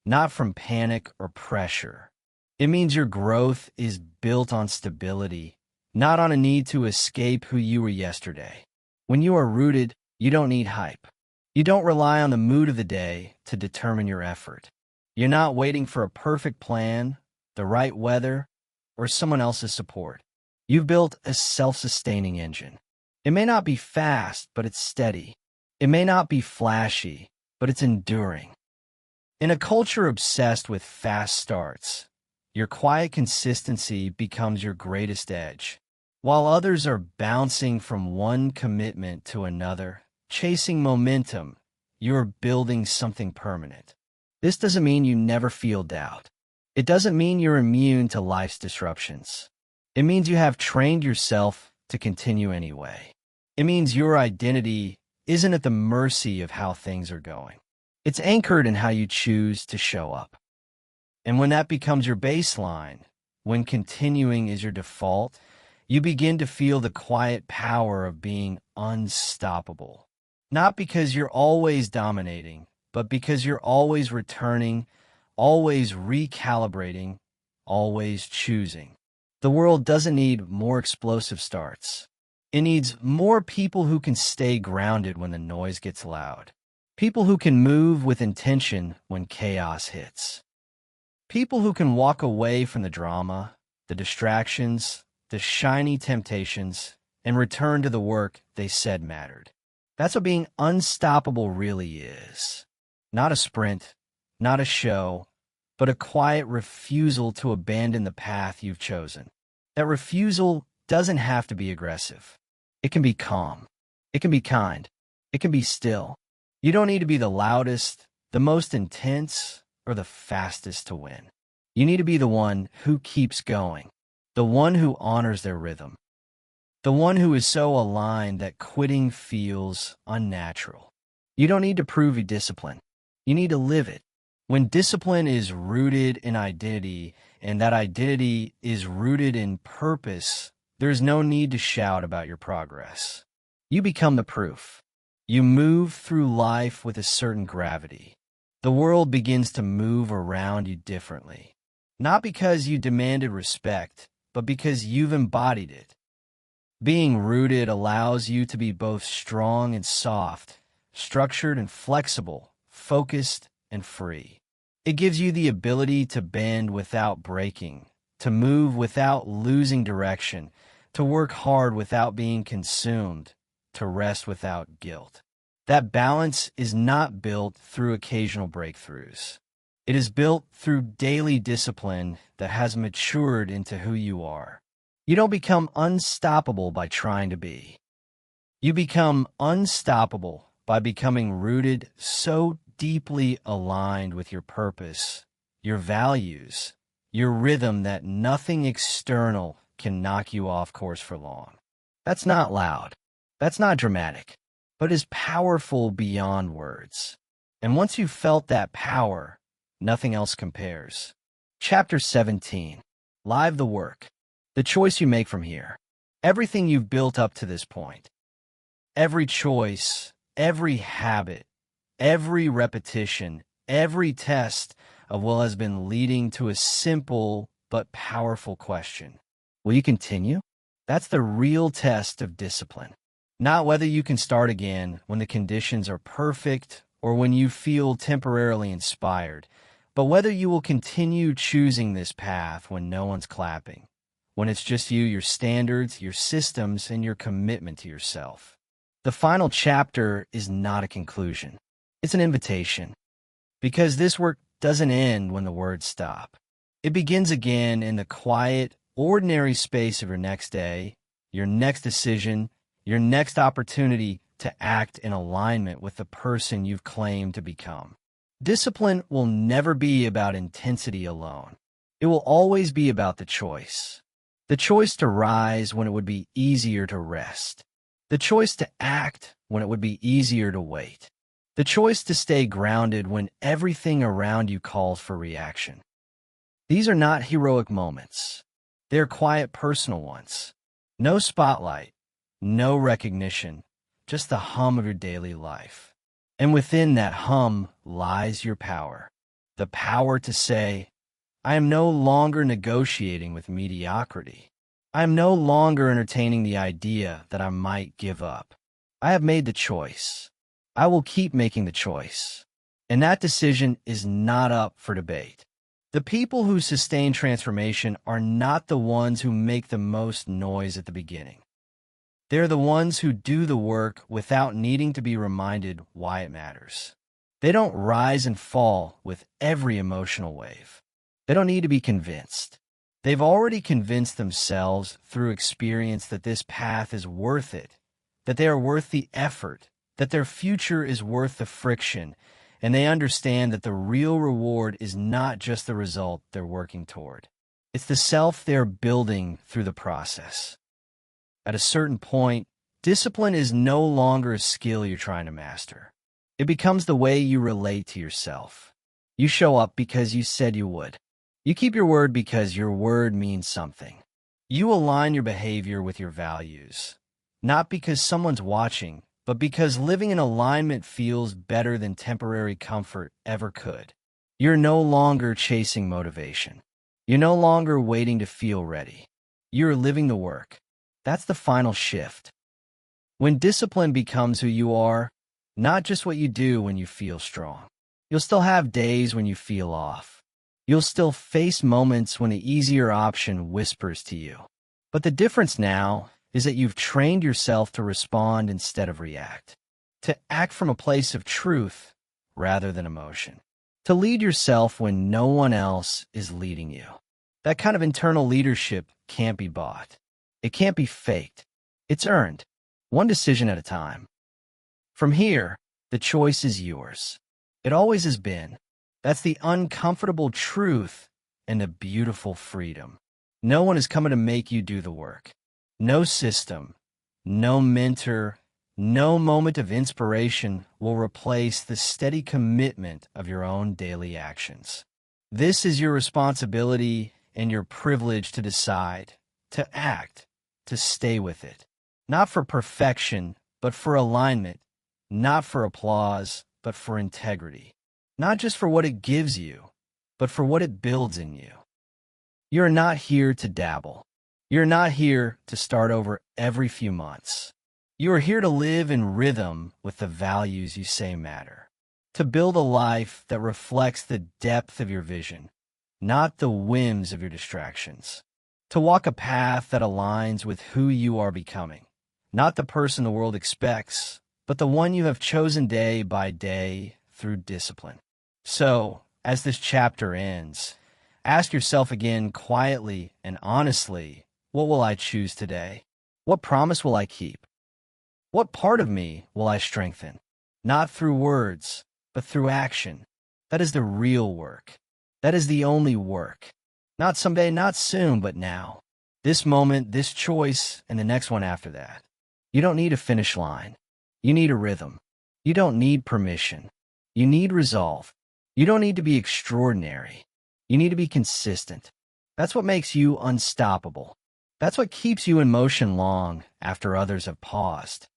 not from panic or pressure. It means your growth is built on stability, not on a need to escape who you were yesterday. When you are rooted, you don't need hype. You don't rely on the mood of the day to determine your effort. You're not waiting for a perfect plan, the right weather, or someone else's support. You've built a self-sustaining engine. It may not be fast, but it's steady. It may not be flashy, but it's enduring. In a culture obsessed with fast starts, your quiet consistency becomes your greatest edge. While others are bouncing from one commitment to another, chasing momentum, you're building something permanent. This doesn't mean you never feel doubt. It doesn't mean you're immune to life's disruptions. It means you have trained yourself to continue anyway. It means your identity isn't at the mercy of how things are going. It's anchored in how you choose to show up. And when that becomes your baseline, when continuing is your default, you begin to feel the quiet power of being unstoppable. Not because you're always dominating, but because you're always returning, always recalibrating, always choosing. The world doesn't need more explosive starts. It needs more people who can stay grounded when the noise gets loud. People who can move with intention when chaos hits. People who can walk away from the drama, the distractions, the shiny temptations, and return to the work they said mattered. That's what being unstoppable really is. Not a sprint, not a show, but a quiet refusal to abandon the path you've chosen. That refusal doesn't have to be aggressive. It can be calm. It can be kind. It can be still. You don't need to be the loudest, the most intense, or the fastest to win. You need to be the one who keeps going, the one who honors their rhythm, the one who is so aligned that quitting feels unnatural. You don't need to prove your discipline. You need to live it. When discipline is rooted in identity, and that identity is rooted in purpose, there's no need to shout about your progress. You become the proof. You move through life with a certain gravity. The world begins to move around you differently. Not because you demanded respect, but because you've embodied it. Being rooted allows you to be both strong and soft, structured and flexible, focused and free. It gives you the ability to bend without breaking, to move without losing direction, to work hard without being consumed, to rest without guilt. That balance is not built through occasional breakthroughs. It is built through daily discipline that has matured into who you are. You don't become unstoppable by trying to be. You become unstoppable by becoming rooted so deeply aligned with your purpose, your values, your rhythm that nothing external can knock you off course for long. That's not loud. That's not dramatic, but is powerful beyond words. And once you've felt that power, nothing else compares. Chapter 17. Live the work. The choice you make from here. Everything you've built up to this point. Every choice, every habit, every repetition, every test of will has been leading to a simple but powerful question. Will you continue? That's the real test of discipline. Not whether you can start again when the conditions are perfect or when you feel temporarily inspired, but whether you will continue choosing this path when no one's clapping, when it's just you, your standards, your systems, and your commitment to yourself. The final chapter is not a conclusion. It's an invitation. Because this work doesn't end when the words stop. It begins again in the quiet, ordinary space of your next day, your next decision, your next opportunity to act in alignment with the person you've claimed to become. Discipline will never be about intensity alone. It will always be about the choice. The choice to rise when it would be easier to rest. The choice to act when it would be easier to wait. The choice to stay grounded when everything around you calls for reaction. These are not heroic moments. They're quiet personal ones. No spotlight, no recognition, just the hum of your daily life. And within that hum lies your power. The power to say, I am no longer negotiating with mediocrity. I am no longer entertaining the idea that I might give up. I have made the choice. I will keep making the choice. And that decision is not up for debate. The people who sustain transformation are not the ones who make the most noise at the beginning. They're the ones who do the work without needing to be reminded why it matters. They don't rise and fall with every emotional wave. They don't need to be convinced. They've already convinced themselves through experience that this path is worth it, that they are worth the effort, that their future is worth the friction, and they understand that the real reward is not just the result they're working toward. It's the self they're building through the process. At a certain point, discipline is no longer a skill you're trying to master. It becomes the way you relate to yourself. You show up because you said you would. You keep your word because your word means something. You align your behavior with your values, not because someone's watching, but because living in alignment feels better than temporary comfort ever could. You're no longer chasing motivation. You're no longer waiting to feel ready. You're living the work. That's the final shift. When discipline becomes who you are, not just what you do when you feel strong. You'll still have days when you feel off. You'll still face moments when the easier option whispers to you. But the difference now is that you've trained yourself to respond instead of react, to act from a place of truth rather than emotion, to lead yourself when no one else is leading you. That kind of internal leadership can't be bought. It can't be faked. It's earned, one decision at a time. From here, the choice is yours. It always has been. That's the uncomfortable truth and the beautiful freedom. No one is coming to make you do the work. No system, no mentor, no moment of inspiration will replace the steady commitment of your own daily actions. This is your responsibility and your privilege to decide, to act, to stay with it. Not for perfection, but for alignment. Not for applause, but for integrity. Not just for what it gives you, but for what it builds in you. You're not here to dabble. You're not here to start over every few months. You are here to live in rhythm with the values you say matter. To build a life that reflects the depth of your vision, not the whims of your distractions. To walk a path that aligns with who you are becoming, not the person the world expects, but the one you have chosen day by day through discipline. So, as this chapter ends, ask yourself again quietly and honestly, what will I choose today? What promise will I keep? What part of me will I strengthen? Not through words, but through action. That is the real work. That is the only work. Not someday, not soon, but now. This moment, this choice, and the next one after that. You don't need a finish line. You need a rhythm. You don't need permission. You need resolve. You don't need to be extraordinary. You need to be consistent. That's what makes you unstoppable. That's what keeps you in motion long after others have paused.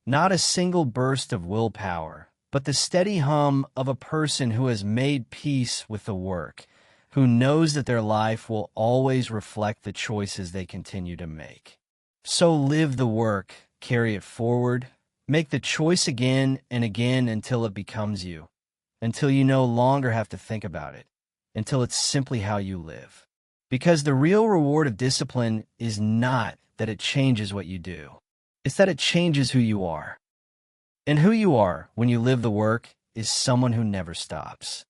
Not a single burst of willpower, but the steady hum of a person who has made peace with the work, who knows that their life will always reflect the choices they continue to make. So live the work, carry it forward, make the choice again and again until it becomes you, until you no longer have to think about it, until it's simply how you live. Because the real reward of discipline is not that it changes what you do. It's that it changes who you are. And who you are when you live the work is someone who never stops.